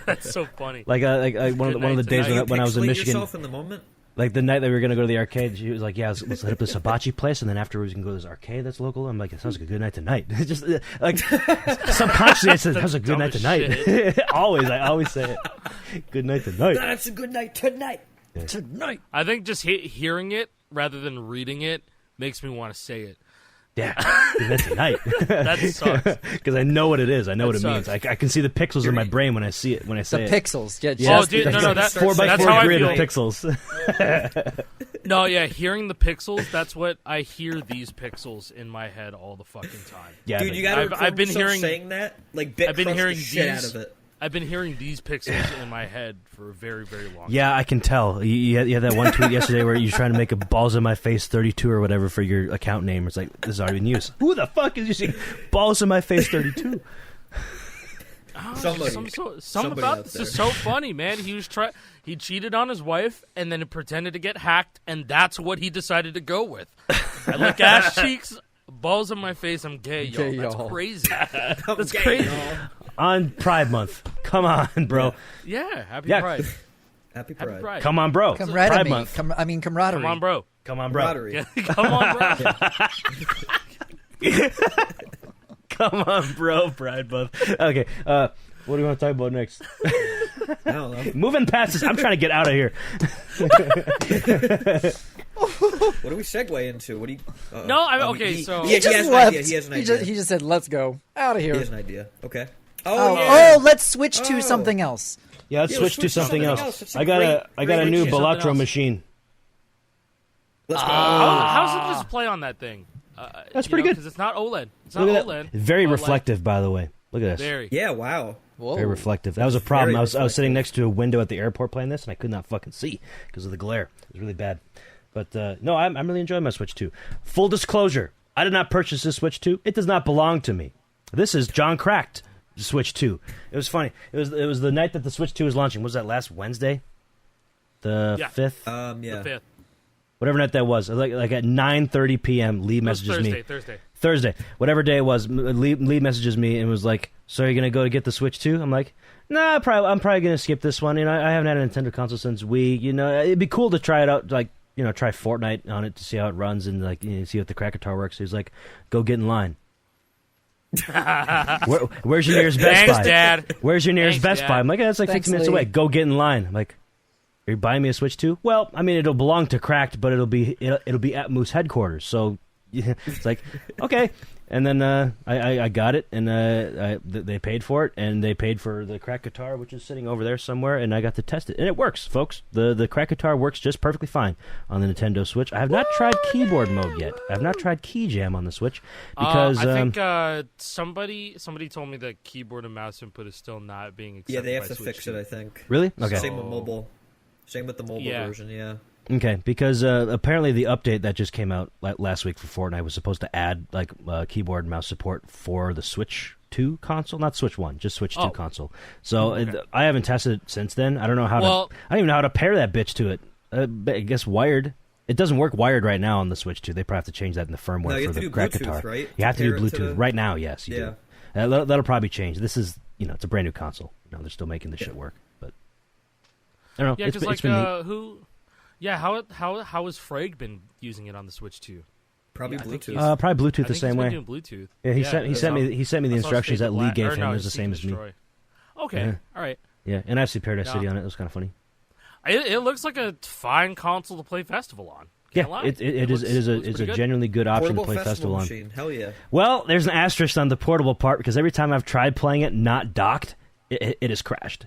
That's so funny. Like one of Good the night days tonight. when I was in Pixelate Michigan, yourself in the moment. like the night that we were gonna go to the arcade, she was like, "Yeah, let's hit up this hibachi place, and then afterwards we can go to this arcade that's local." I'm like, "It sounds like a good night tonight." It's just like subconsciously, I said, "That was a good night dumbest tonight." I always say it. Good night tonight. That's a good night tonight. Tonight. I think just hearing it rather than reading it makes me want to say it. Yeah, that's tonight. That sucks. Because I know what it is. I know what it sucks. means. I can see the pixels in my brain when I see it. When I say The it. pixels. Yeah, Yeah, Oh, dude, no, that's 4x4 that's how I grid feel. of pixels. No, yeah, hearing the pixels, that's what I hear these pixels in my head all the fucking time. Yeah, Dude, but- you gotta I've been hearing- saying that. Like, Bit I've been crushed hearing the shit these- out of it. I've been hearing these pixels in my head for a very, very long time. Yeah, I can tell. You had that one tweet yesterday where you're trying to make a balls in my face 32 or whatever for your account name. It's like, this is already in use. Who the fuck is using balls in my face 32? Oh, Somebody- some somebody about out this there. is so funny, man. He cheated on his wife and then pretended to get hacked, and that's what he decided to go with. I lick ass cheeks, balls in my face. I'm gay, y'all. Gay, That's y'all. crazy. I'm That's gay, crazy. y'all. On Pride Month. Come on, bro. Yeah, happy Yeah. Pride. Happy Happy Pride. Pride. Come on, bro. Camaraderie. Pride Month. Camaraderie. Come on, bro. Come on, bro. Camaraderie. Yeah, come on, bro. Come on, bro. Pride Month. Okay, what do you want to talk about next? I don't know. Moving past this. I'm trying to get out of here. What do we segue into? What do you? No, okay, so- he He just has an left. idea. He has an idea. He just said, "Let's go out of He here." has an idea. Okay. Oh, yeah. let's switch to Oh. something else. Yeah, let's Yeah, switch to something else. That's a I got a great new idea. Something Balatro else. machine. Let's go. How's the display on that thing? That's pretty good. Because it's not OLED. It's not Look at OLED. that. Very but, like, reflective, by the way. Look at this. Very. Yeah. Wow. Whoa. Very reflective. That was a problem. Very I was reflective. sitting next to a window at the airport playing this, and I could not fucking see because of the glare. It was really bad. But no, I'm really enjoying my Switch 2. Full disclosure: I did not purchase this Switch 2. It does not belong to me. This is John Cracked Switch 2. It was funny. It was the night that the Switch 2 was launching. Was that last Wednesday? The Yeah. 5th? Yeah. The 5th. Whatever night that was. Like at 9:30 p.m. Lee It was messages me. Thursday. Whatever day it was, Lee messages me and was like, "So are you gonna go to get the Switch 2?" I'm like, "Nah, I'm probably gonna skip this one. You know, I haven't had a Nintendo console since Wii. You know, it'd be cool to try it out, like, you know, try Fortnite on it to see how it runs and like, you know, see what the Krakatoa works." He's like, "Go get in line." Where's your nearest Best Thanks, Buy? Dad. Where's your nearest Thanks, Best Dad. Buy? I'm like, "That's like Thanks, 15 minutes Lee. away. Go get in line." I'm like, "Are you buying me a Switch 2? Well, I mean, it'll belong to Cracked, but it'll be at Moose headquarters. So yeah, it's like, okay. And then I got it, and they paid for it, and they paid for the Cracked guitar, which is sitting over there somewhere, and I got to test it, and it works, folks. The Cracked guitar works just perfectly fine on the Nintendo Switch. I have not tried keyboard mode yet. I have not tried Key Jam on the Switch because I think somebody told me that keyboard and mouse input is still not being accepted. Yeah, they have by to Switch fix 2. it. I think. really okay. Same with mobile. Same with the mobile Yeah. version. Yeah. Okay, because apparently the update that just came out last week for Fortnite was supposed to add like keyboard and mouse support for the Switch 2 console, not Switch 1, just Switch 2 Oh. console. So Okay. I haven't tested it since then. I don't know how Well- to. I don't even know how to pair that bitch to it. I guess wired. It doesn't work wired right now on the Switch 2. They probably have to change that in the firmware No, you for have to the do Cracked Bluetooth, guitar. right? You have to do Pair it to Bluetooth the- right now. Yes, you Yeah. do. That'll probably change. This is it's a brand new console. You know, they're still making the shit work, but I don't know. Yeah, It's because been like neat. who? Yeah, how has Frag been using it on the Switch 2? Probably Yeah, I think Bluetooth. he's- Probably Bluetooth I the think same he's way. been doing Bluetooth. Yeah, he I sent me the saw instructions that Stay Lee Black- gave or him. no, It was the Seek same and as me. Destroy. Okay, Yeah. all right. Yeah, and I see Paradise Yeah. City on it. It was kind of funny. It looks like a fine console to play festival on. Yeah, Can't lie. it is looks a pretty good. genuinely good option Portable to play festival on. machine. Hell yeah. Well, there's an asterisk on the portable part because every time I've tried playing it not docked, it has crashed.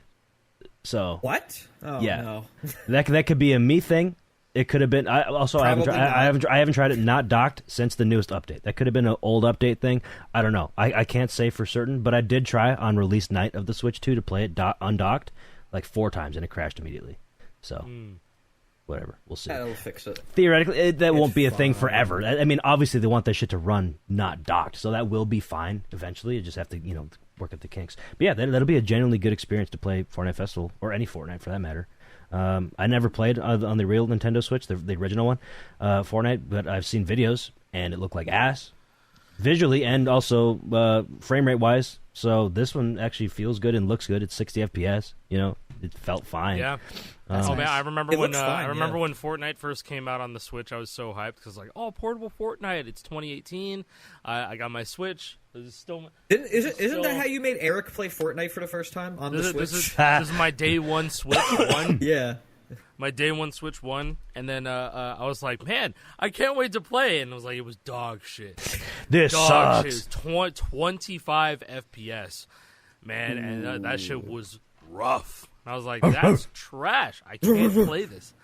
So What? Oh Yeah. no. that could be a me thing. It could have been. I haven't Probably I haven't tried it not docked since the newest update. That could have been an old update thing. I don't know. I can't say for certain, but I did try on release night of the Switch 2 to play it undocked like 4 times and it crashed immediately. So whatever, we'll see. That'll fix it. Theoretically, that won't be a thing fine. forever. I mean, obviously they want that shit to run not docked, so that will be fine eventually. You just have to work at the kinks. But yeah, that'll be a genuinely good experience to play Fortnite Festival or any Fortnite for that matter. I never played on the real Nintendo Switch, the original one, Fortnite, but I've seen videos, and it looked like ass, visually and also frame rate wise. So this one actually feels good and looks good. It's 60 FPS. It felt fine. Yeah. That's Oh man, nice. I remember It when looks fine, remember yeah. when Fortnite first came out on the Switch. I was so hyped because portable Fortnite. It's 2018. I got my Switch. This is still. Isn't that how you made Eric play Fortnite for the first time on the Switch? This is my day one Switch one. Yeah. My day one Switch one, and then I was like, man, I can't wait to play. And it was like, it was dog shit. This dog sucks. shit is 25 FPS, man, and that shit was rough. And I was like, that's trash. I can't play this.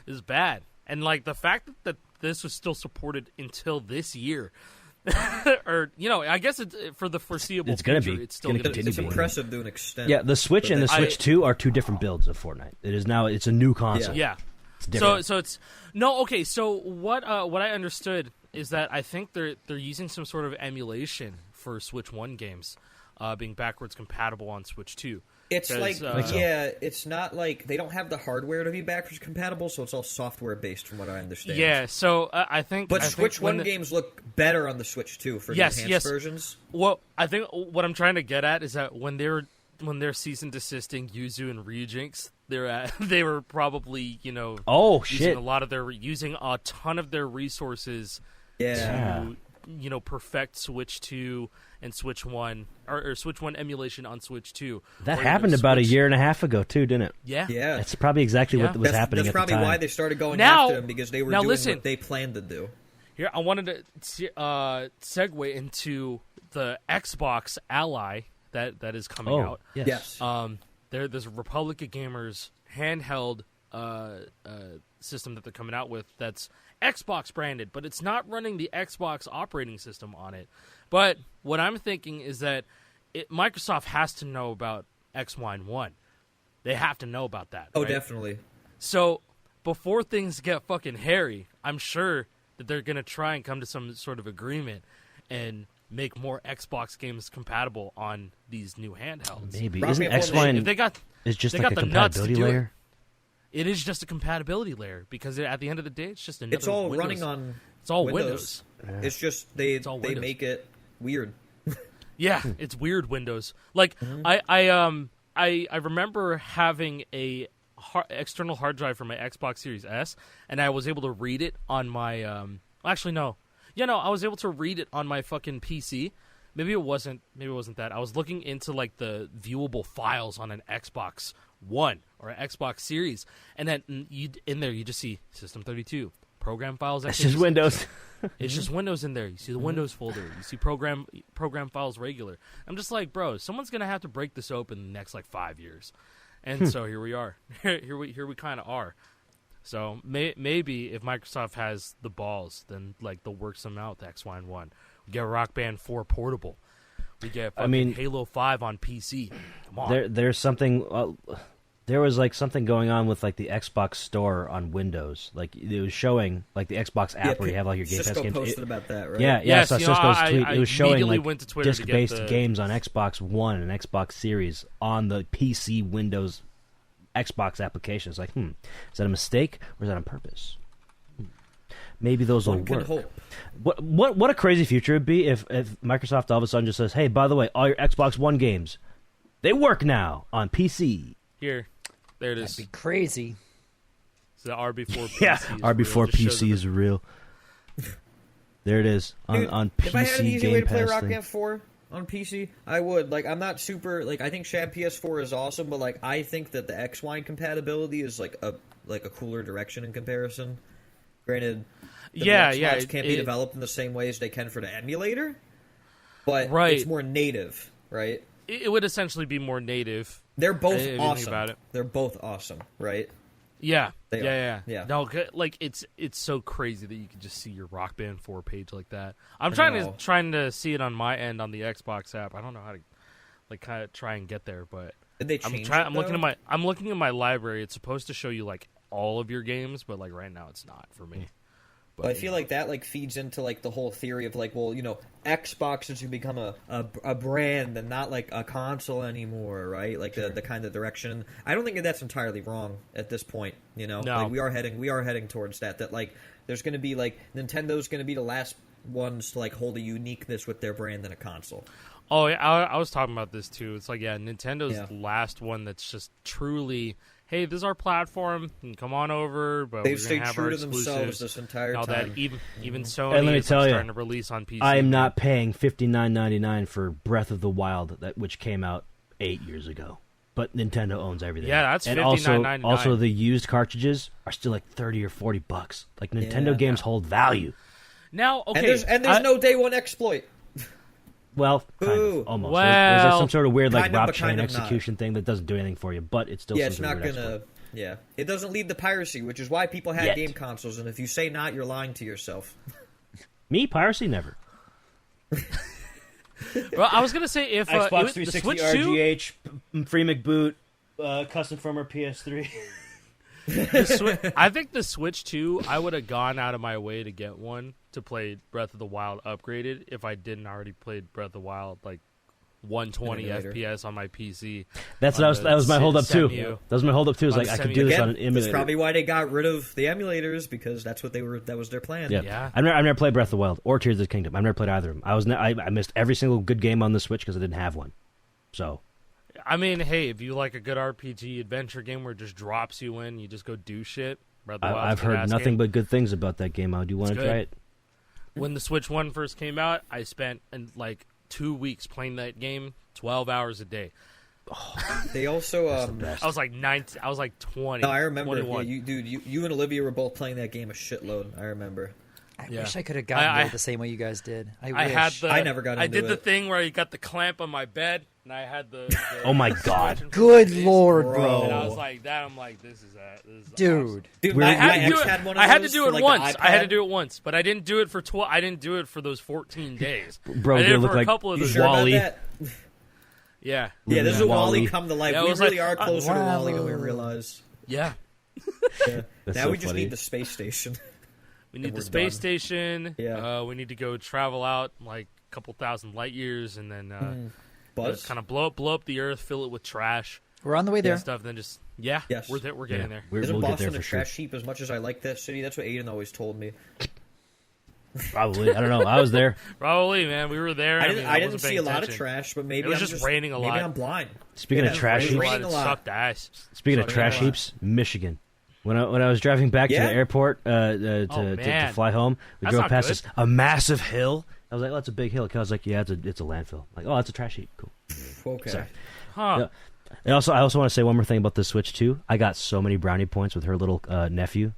This is bad. And like the fact that this was still supported until this year, or I guess it's for the foreseeable It's gonna future. be. It's still It's going to gonna be. It's impressive to an extent. Yeah, the Switch and the Switch 2 are two different builds of Fortnite. It is now. It's a new console. Yeah. It's different. So it's no okay. So what I understood is that I think they're using some sort of emulation for Switch 1 games, being backwards compatible on Switch 2. It's it's not like they don't have the hardware to be backwards compatible, so it's all software based, from what I understand. Yeah, so I think. But Switch 1 games look better on the Switch 2 for the enhanced versions. Well, I think what I'm trying to get at is that when they're cease and desisting Yuzu and Ryujinx, they were probably using a ton of their resources to perfect Switch 2 and Switch 1 or Switch 1 emulation on Switch 2. That happened about a year and a half ago too, didn't it? Yeah. That's probably exactly what was happening at the time. That's probably why they started going after them, because they were doing what they planned to do. Here, I wanted to segue into the Xbox Ally that is coming out. Yes. There's a Republic of Gamers handheld system that they're coming out with that's Xbox branded, but it's not running the Xbox operating system on it. But what I'm thinking is that Microsoft has to know about X-Wine 1. They have to know about that. Oh, right? definitely. So before things get fucking hairy, I'm sure that they're going to try and come to some sort of agreement and make more Xbox games compatible on these new handhelds. Maybe. Isn't X-Wine is just like a compatibility layer? It is just a compatibility layer, because at the end of the day, it's just another. It's all Windows. running on. It's all Windows. It's just they make it weird. Yeah, it's weird Windows. Like I remember having a external hard drive for my Xbox Series S, and I was able to read it on my. Actually, no. Yeah, no, I was able to read it on my fucking PC. Maybe it wasn't that. I was looking into like the viewable files on an Xbox One or an Xbox Series, and then in there you just see System 32 program files. It's just Windows. It's just Windows in there. You see the Windows folder. You see program files regular. I'm just like, bro, someone's gonna have to break this open in the next like 5 years, and so here we are. here we kind of are. So maybe if Microsoft has the balls, then like they'll work some out with X-Wine 1. We get Rock Band 4 portable. We get Halo 5 on PC. Come on. There's something. There was like something going on with like the Xbox Store on Windows. Like it was showing like the Xbox app where you have like your Game Pass games. Cisco posted about that, right? Yeah. Yes, So Cisco's tweet. It was showing like went to Twitter disc-based games on Xbox One and Xbox Series on the PC Windows Xbox applications. Like, is that a mistake or is that on purpose? Maybe those will work. Hope. What a crazy future it'd be if Microsoft all of a sudden just says, "Hey, by the way, all your Xbox One games, they work now on PC." Here, there it is. That'd be crazy. So the RB4 PC Yeah, is RB4 real. PC is real. There it is on PC. If I had an easy way to play Rock thing. Band 4 on PC, I would. Like, I'm not super like. I think Shad PS4 is awesome, but like, I think that the X-Wine compatibility is like a cooler direction in comparison. Granted, the can't be developed in the same way as they can for the emulator, but it's more native, right? It would essentially be more native. They're both awesome. About it. They're both awesome, right? Yeah, They are. yeah. No, like it's so crazy that you can just see your Rock Band 4 page like that. I'm trying to see it on my end on the Xbox app. I don't know how to like kind of try and get there, but did they change I'm looking at my library. It's supposed to show you like all of your games, but like right now it's not for me. But I feel like that like feeds into like the whole theory of like, well, Xbox is to become a brand and not like a console anymore, right? Like the kind of direction. I don't think that's entirely wrong at this point. No. Like we are heading towards that. That like there's going to be like Nintendo's going to be the last ones to like hold a uniqueness with their brand than a console. Oh, yeah, I was talking about this too. It's like Nintendo's the last one that's just truly, hey, this is our platform, and come on over. But they've we're stayed gonna have true our to themselves this entire time. That even Sony and let me is tell you, starting to release on PC. I am not paying $59.99 for Breath of the Wild, which came out 8 years ago. But Nintendo owns everything. Yeah, that's and $59.99. Also, the used cartridges are still like $30 or $40. Like Nintendo games hold value. Now, okay, and there's no day one exploit. Well, kind of, almost. Well, there's like some sort of weird like kind of, route but chain kind of execution thing that doesn't do anything for you, but it's still It's some not sort of weird gonna. exploit. Yeah, it doesn't lead to piracy, which is why people had Yet. game consoles. And if you say not, you're lying to yourself. Me piracy never. well, I was gonna say if Xbox the 360 Switch 2, RGH, free McBoot, custom firmware PS3. I think the Switch 2, I would have gone out of my way to get one to play Breath of the Wild upgraded if I didn't already play Breath of the Wild like 120 FPS on my PC. That was my hold up too. That was my hold up too. Is like I could do this on an emulator. That's probably why they got rid of the emulators, because that's what they were. That was their plan. Yeah. I've never played Breath of the Wild or Tears of the Kingdom. I've never played either of them. I missed every single good game on the Switch because I didn't have one. So. I mean, hey, if you like a good RPG adventure game where it just drops you in, you just go do shit. Breath of the Wild's I've heard nothing but good things about that game. Do you want to try it? When the Switch 1 first came out, I spent like 2 weeks playing that game, 12 hours a day. They also I was like 19. I was like 20. No, I remember. 21. Yeah, you and Olivia were both playing that game a shitload. I remember. I wish I could have gotten into it the same way you guys did. I wish. I never got into I did it. the thing where you got the clamp on my bed, and I had the Oh my God. Good lord, bro. And I was like, I'm like, this is Dude. awesome. Dude, We're- my I had ex to do it. had one of I had to those do for, it like, the once. I had to iPad. do it once, but I didn't do it for I didn't do it for those 14 days. Bro, I did you it look for a like couple of You those. sure Wall-E. about that? Yeah. Yeah, this is a Wall-E. Wall-E come to life. Yeah, it We was really like, are closer to wow. Wall-E than we realize. Yeah. Yeah. That's Now so we just funny. need the space station. We need And the we're space done. station. Yeah. We need to go travel out like a couple thousand light years, and then Buzz? kind of blow up the Earth, fill it with trash We're on the way there. and stuff. Then just Yes. we're there. We're getting there. We'll Isn't get Boston there a for sure. trash heap as much as I like that city? That's what Aiden always told me. Probably. I don't know. I was there. Probably, man. We were there. I didn't wasn't see paying a lot of attention. trash, but maybe It was I'm just raining a maybe lot. I'm blind. Speaking of Yeah, trash it's heaps, raining a lot. Sucked ass. speaking of Sucked trash ass. heaps, Michigan. When I was driving back to Yeah? the airport to man. fly home, we That's drove not past good. a massive hill. I was like, "Oh, that's a big hill." I was like, "Yeah, it's a landfill." Like, "Oh, that's a trash heap." Cool. Okay. Sorry. Huh. Yeah. And I also want to say one more thing about the Switch 2. I got so many brownie points with her little nephew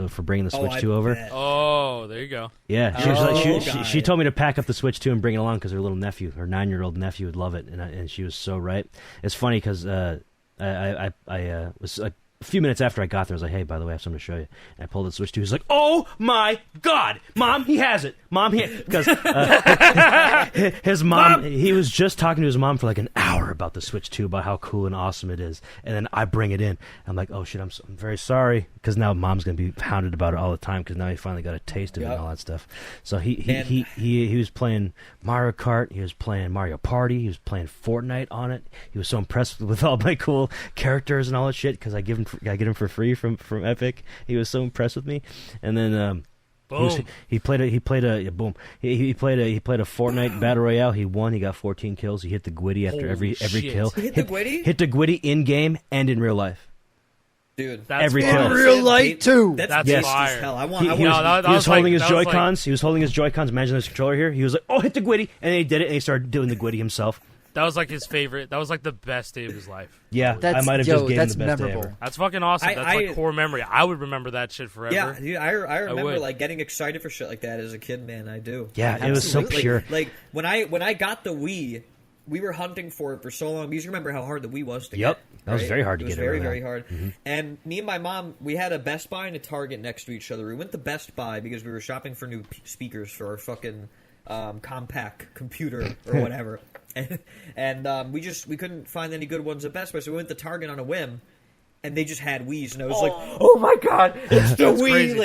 for bringing the Switch 2 over. Bet. Oh, there you go. Yeah, she was like, guy. she told me to pack up the Switch 2 and bring it along because her little nephew, her 9-year-old nephew, would love it, and she was so right. It's funny because I was like, a few minutes after I got there, I was like, "Hey, by the way, I have something to show you." And I pulled the Switch 2. He's like, "Oh my God, Mom, he has it, Mom, because his mom, he was just talking to his mom for like an hour about the Switch 2, about how cool and awesome it is, and then I bring it in. I'm like, "Oh shit, I'm very sorry," because now Mom's gonna be hounded about it all the time because now he finally got a taste of it and all that stuff. So he was playing Mario Kart, he was playing Mario Party, he was playing Fortnite on it. He was so impressed with all my cool characters and all that shit because I get him for free from Epic. He was so impressed with me, and then Boom. he played a Fortnite battle royale. He won. He got 14 kills. He hit the Gwitty after every Holy shit. kill. He hit the Gwitty? Hit the Gwitty in game and in real life. Dude. That's Every fire. kill. Real life, too. That's Yes. fire. As hell. I want. He I was, want. that he was was holding like- his that was like- Joy-Cons. He was holding his Joy-Cons, managing the controller here. He was like, "Oh, hit the Gwitty," and then he did it, and he started doing the Gwitty himself. That was like his favorite. That was like the best day of his life. Yeah, I might have just given him the best day memorable. ever. That's fucking awesome. I- That's I- like core memory. I would remember that shit forever. Yeah, dude, I remember would. like getting excited for shit like that as a kid, man. I do. Yeah, it was so Absolutely. pure. Like when I got the Wii, we were hunting for it for so long because you remember how hard the Wii was to Yep. get. That was right? very hard to It was get very over very that. hard. And me and my mom, we had a Best Buy and a Target next to each other. We went to Best Buy because we were shopping for new speakers for our fucking compact computer or whatever. And we couldn't find any good ones at Best Buy, so we went to Target on a whim. And they just had Wii's, and I was like, "Oh my God, it's the Wii!" crazy.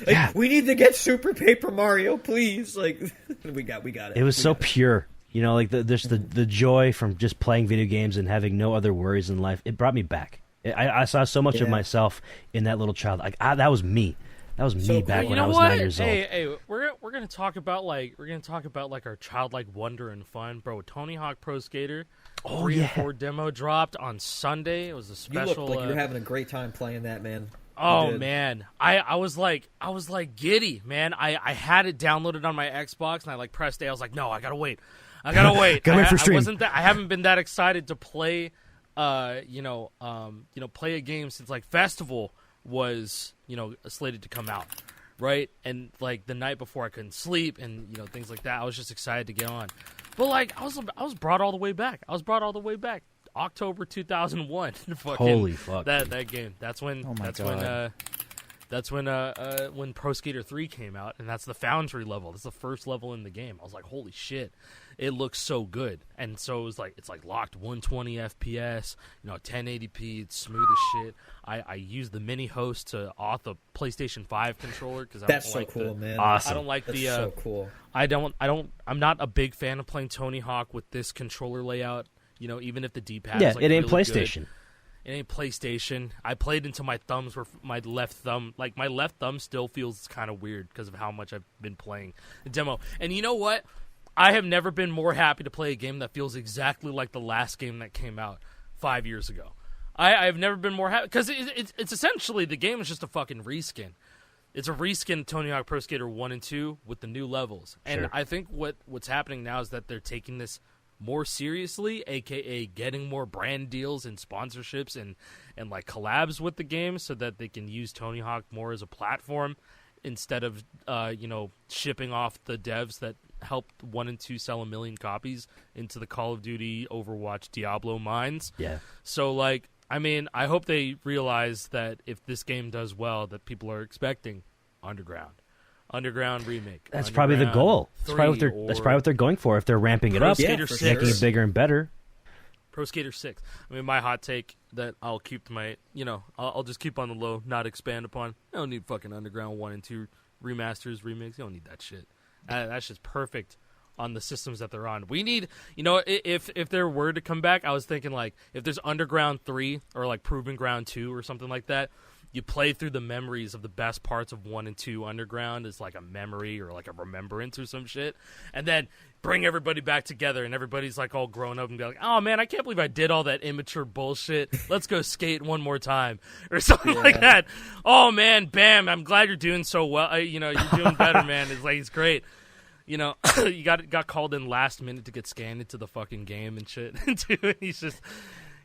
Like, we need to get Super Paper Mario, please. Like, we got it. It was so pure. You know, like the joy from just playing video games and having no other worries in life. It brought me back. I saw so much of myself in that little child. Like that was me. That was me So back cool. when You I know was what? 9 years old. Hey, we're gonna talk about our childlike wonder and fun, bro. Tony Hawk Pro Skater 3 and 4 demo dropped on Sunday. It was a You special. looked like you were having a great time playing that, man. Oh You did. man, I was like giddy, man. I had it downloaded on my Xbox and I like pressed A. I was like, no, I gotta wait. Gotta wait for stream. I haven't been that excited to play, play a game since like Festival was slated to come out, right? And like the night before I couldn't sleep and things like that. I was just excited to get on. But like I was brought all the way back. October 2001. Holy fuck. That game. That's when Oh my that's God. when Pro Skater 3 came out, and that's the Foundry level. That's the first level in the game. I was like, holy shit. It looks so good. And so it was like it's like locked 120 FPS, 1080p, it's smooth as shit. I used the mini host to auth the PlayStation 5 controller because That's so cool, man. Awesome. I don't like That's the so cool. I'm not a big fan of playing Tony Hawk with this controller layout. Even if the D-pad Yeah, is like it ain't really PlayStation. good. It ain't PlayStation. I played until my thumbs were my left thumb still feels kind of weird because of how much I've been playing the demo. And you know what? I have never been more happy to play a game that feels exactly like the last game that came out 5 years ago. I've never been more happy because it's essentially the game is just a fucking reskin. It's a reskin of Tony Hawk Pro Skater 1 and 2 with the new levels. And Sure. I think what's happening now is that they're taking this more seriously, aka getting more brand deals and sponsorships and like collabs with the game so that they can use Tony Hawk more as a platform instead of shipping off the devs that helped 1 and 2 sell 1 million copies into the Call of Duty, Overwatch, Diablo mines. Yeah. So like I hope they realize that if this game does well that people are expecting Underground remake. That's probably the goal. That's probably what they're going for if they're ramping it Pro up, Skater making it bigger and better. Pro Skater 6. My hot take that I'll keep to my, I'll just keep on the low, not expand upon. I don't need fucking Underground 1 and 2 remasters, remakes. You don't need that shit. That's just perfect on the systems that they're on. We need, if there were to come back, I was thinking like if there's Underground 3 or like Proving Ground 2 or something like that, you play through the memories of the best parts of 1 and 2 Underground as like a memory or like a remembrance or some shit, and then bring everybody back together and everybody's like all grown up and be like, oh man, I can't believe I did all that immature bullshit. Let's go skate one more time or something like that. Oh man, Bam, I'm glad you're doing so well. You're doing better, man. It's great. You got called in last minute to get scanned into the fucking game and shit. He's just.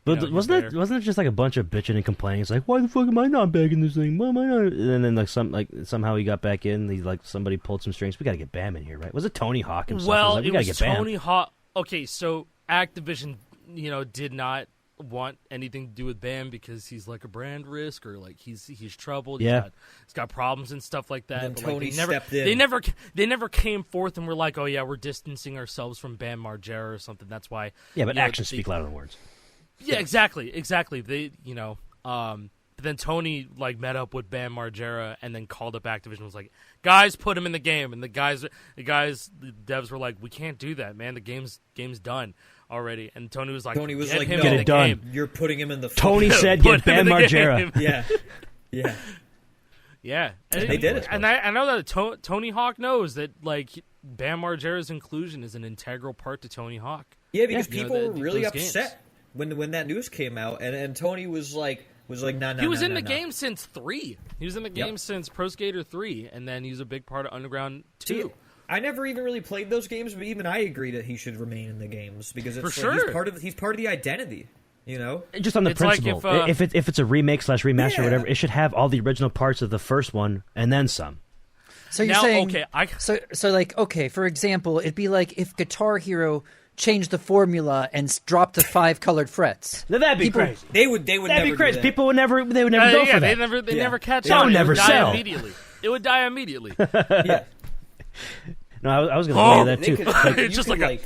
But wasn't it just like a bunch of bitching and complaining? It's like, why the fuck am I not back in this thing? Why am I not? And then somehow he got back in. He somebody pulled some strings. We got to get Bam in here, right? Was it Tony Hawk himself? Well, we it gotta was get Tony Hawk. Okay, so Activision, did not want anything to do with Bam because he's like a brand risk or like he's troubled. Yeah, he's got problems and stuff like that. And but Tony like, stepped in. They never came forth and were like, oh yeah, we're distancing ourselves from Bam Margera or something. That's why. Yeah, but actions speak louder than words. Yeah, exactly. They, but then Tony like met up with Bam Margera and then called up Activision and was like, guys, put him in the game. And the devs were like, we can't do that, man. The game's done already. And Tony was like, no, get it done. Game. You're putting him in the. Tony said, get Bam Margera. Yeah. Yeah, and they did it. And I know that Tony Hawk knows that like Bam Margera's inclusion is an integral part to Tony Hawk. Yeah, because people were really upset when that news came out, and Tony was like, no. He was in the game since 3. He was in the game since Pro Skater 3, and then he's a big part of Underground 2. See, I never even really played those games, but even I agree that he should remain in the games because it's For like sure. he's part of the identity. Just on the It's principle. like if it's a remake / remaster or Yeah. whatever, it should have all the original parts of the first one and then some. So you're Now, saying, okay, for example, it'd be like if Guitar Hero changed the formula and dropped the 5 colored frets. Now, that'd be crazy. They would That'd never be crazy. do that. People would never go for that. They never catch That on. would It never die sell. immediately. It would die immediately. Yeah. No, I was going to say that They too. could, It's just like a-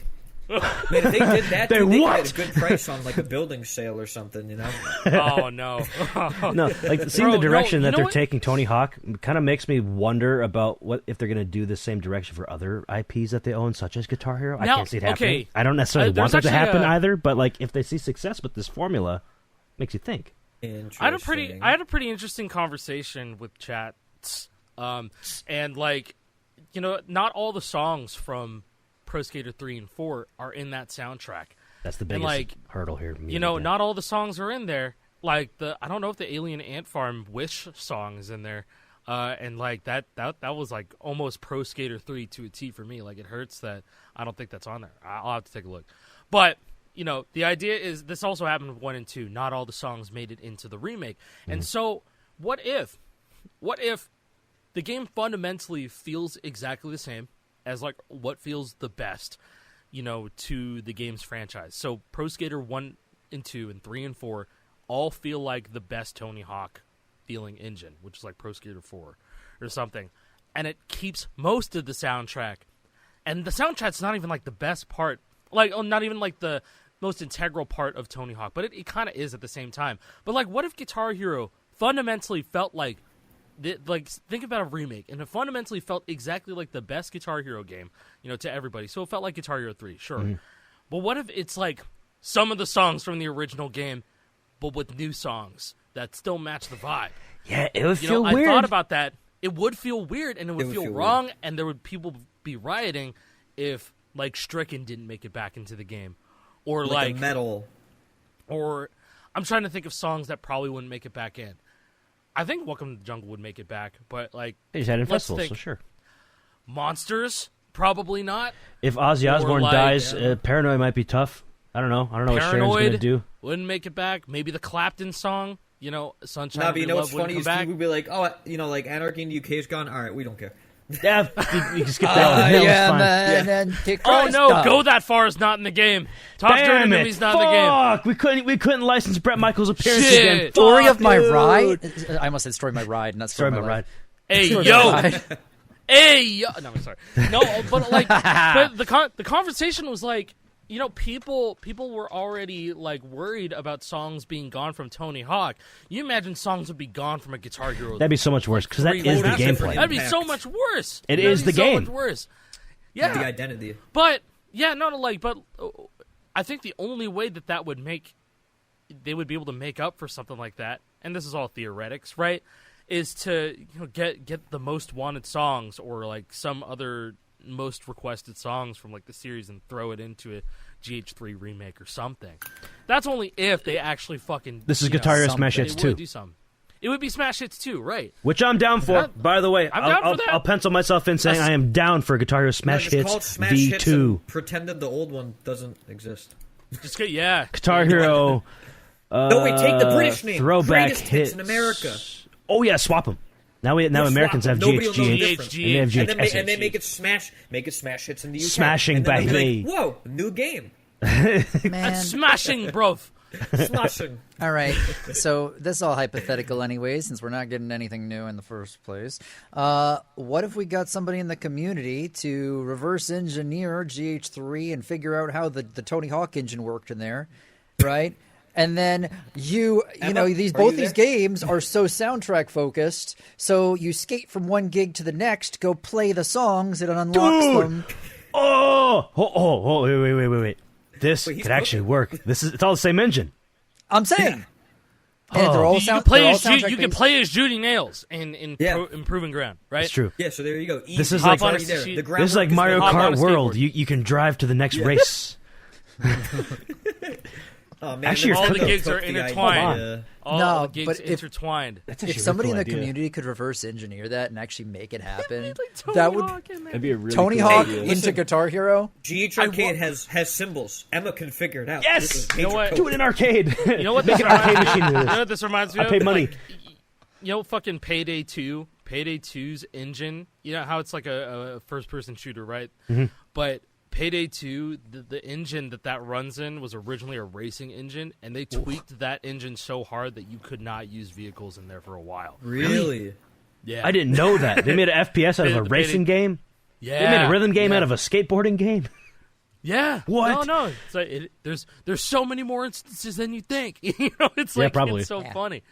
man, if they did that, They dude, they could what? get a good price on like a building sale or something, Oh no. No, like seeing Bro, the direction no, you that know they're what? taking Tony Hawk kind of makes me wonder about what if they're going to do the same direction for other IPs that they own, such as Guitar Hero. I Now, can't see it happening. okay, I don't necessarily want there's that to actually happen a- either, but like if they see success with this formula, makes you think. I had a pretty interesting conversation with chats, and like, not all the songs from Pro Skater 3 and 4 are in that soundtrack. That's the biggest like, hurdle here. Not all the songs are in there. Like I don't know if the Alien Ant Farm Wish song is in there, and like that was like almost Pro Skater 3 to a T for me. Like it hurts that I don't think that's on there. I'll have to take a look, but. The idea is this also happened with 1 and 2. Not all the songs made it into the remake. And so, what if the game fundamentally feels exactly the same as like what feels the best, to the game's franchise. So Pro Skater 1 and 2 and 3 and 4 all feel like the best Tony Hawk feeling engine, which is like Pro Skater 4 or something. And it keeps most of the soundtrack. And the soundtrack's not even like the best part, not even like the most integral part of Tony Hawk, but it kind of is at the same time. But like, what if Guitar Hero fundamentally felt like think about a remake, and it fundamentally felt exactly like the best Guitar Hero game, to everybody. So it felt like Guitar Hero 3, sure. Mm-hmm. But what if it's like some of the songs from the original game, but with new songs that still match the vibe? Yeah, it would feel weird. I thought about that. It would feel weird, and it would feel wrong, weird. And there would people be rioting if like Stricken didn't make it back into the game, or like Metal. Or I'm trying to think of songs that probably wouldn't make it back in. I think Welcome to the Jungle would make it back, but like they just had it in festivals, so sure. Monsters, probably not. If Ozzy Osbourne dies, Paranoid might be tough. I don't know what Sharon's going to do. Wouldn't make it back. Maybe the Clapton song, Sunshine no, of Your Love wouldn't come back. We'd be like, like Anarchy in the UK is gone. All right, we don't care. Yeah, you can skip that one. Man, oh no, Go That Far is not in the game. Talk Dirty to Me's not in the game. We couldn't license Bret Michaels' appearance again. Story of My Ride. I almost said Story of My Ride, not Story of My Ride. Hey yo. Hey yo. No, I'm sorry. No, but like, the conversation was like, people were already like worried about songs being gone from Tony Hawk. You imagine songs would be gone from a Guitar Hero? That'd be so much worse because that is the gameplay. That'd be so much worse. It is the game. So much worse. Yeah, the identity. But but I think the only way that would they would be able to make up for something like that, and this is all theoretics, right? Is to get the most wanted songs or like some other most requested songs from like the series and throw it into a GH3 remake or something. That's only if they actually fucking. This is Guitar Hero Smash Hits 2. It would be Smash Hits 2, right? Which I'm down for. By the way, I'll pencil myself in saying I am down for Guitar Hero Smash Hits V2. Pretended the old one doesn't exist. Just get Guitar Hero. No, wait, take the British name. Throwback Greatest hits in America. Oh yeah, swap them. Now Americans have GH. And they make it Smash Hits in the UK. Smashing, baby. Like, whoa, new game. Man. That's smashing, bro. Smashing. All right, so this is all hypothetical anyway, since we're not getting anything new in the first place. What if we got somebody in the community to reverse engineer GH3 and figure out how the Tony Hawk engine worked in there, right? And then these games are so soundtrack focused, so you skate from one gig to the next, go play the songs, and it unlocks them. Oh, wait. This could actually work. It's all the same engine. I'm saying. Yeah. And they're all you can play as Judy Nails in Proving Ground, right? That's true. Yeah, so there you go. Easy. This is like Mario Kart World. You can drive to the next race. Oh, man, actually, all the gigs are intertwined. All the gigs intertwined. If somebody in the community could reverse engineer that and actually make it happen, that'd be a really Tony Hawk into Guitar Hero. GH Arcade has symbols. Emma can figure it out. Yes, do it in arcade. You know what? Make an arcade machine with this. You know what this reminds me of? I paid money. Fucking Payday 2. Payday 2's engine. You know how it's like a first-person shooter, right? Mm-hmm. But Payday 2, the engine that runs in was originally a racing engine, and they tweaked that engine so hard that you could not use vehicles in there for a while. Really? Yeah. I didn't know that. They made an FPS out of a racing game? Yeah. They made a rhythm game out of a skateboarding game? Yeah. What? No. It's like there's so many more instances than you think. It's probably. It's so funny.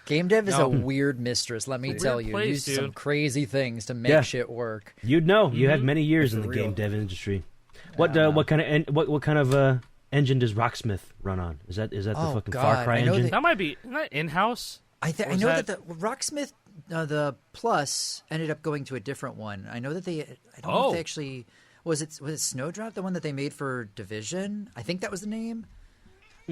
Game dev is a weird mistress, let me tell you. Use some crazy things to make shit work. You'd know. You had many years in the game dev industry. What kind of engine does Rocksmith run on? Is that the fucking Far Cry engine? That might be. Isn't that in-house? I know that the Rocksmith, the Plus, ended up going to a different one. I know that I don't know if they actually was it Snowdrop, the one that they made for Division? I think that was the name.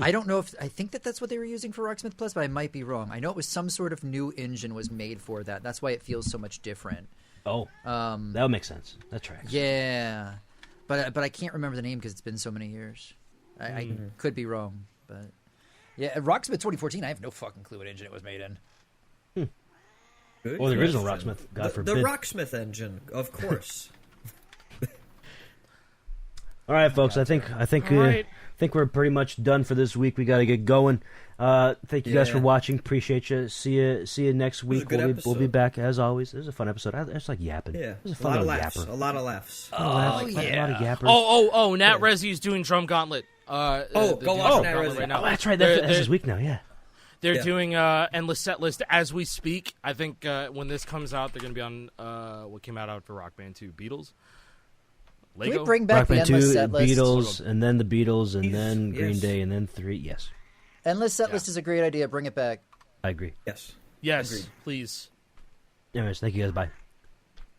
I don't know I think that's what they were using for Rocksmith Plus, but I might be wrong. I know it was some sort of new engine was made for that. That's why it feels so much different. Oh, that would make sense. That tracks. Yeah, but I can't remember the name because it's been so many years. I could be wrong, but yeah, Rocksmith 2014. I have no fucking clue what engine it was made in. Good Or the original question. Rocksmith, God the forbid. Rocksmith engine, of course. All right, folks. I think All right. we're pretty much done for this week. We got to get going. Thank you guys for watching. Appreciate you. See you next week. Good We'll be back as always. It was a fun episode. It's like yapping. Yeah, it was a a fun lot of little laughs. yapper. A lot of laughs. A lot of yappers. Oh! Nat Rezzy's doing Drum Gauntlet. Go watch Nat Rezzy. right now. Oh, that's right. That's his week now. Yeah. They're doing Endless Set List as we speak. I think when this comes out, they're going to be on what came out after Rock Band 2, Beatles. Lego? Can we bring back Rock the Band endless 2, set list? Beatles, and then the Beatles, and then Green Yes. Day, and then 3. Yes, Endless set list is a great idea. Bring it back. I agree. Yes. Yes, Agreed. please. Anyways, thank you guys. Bye. All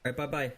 right, bye-bye.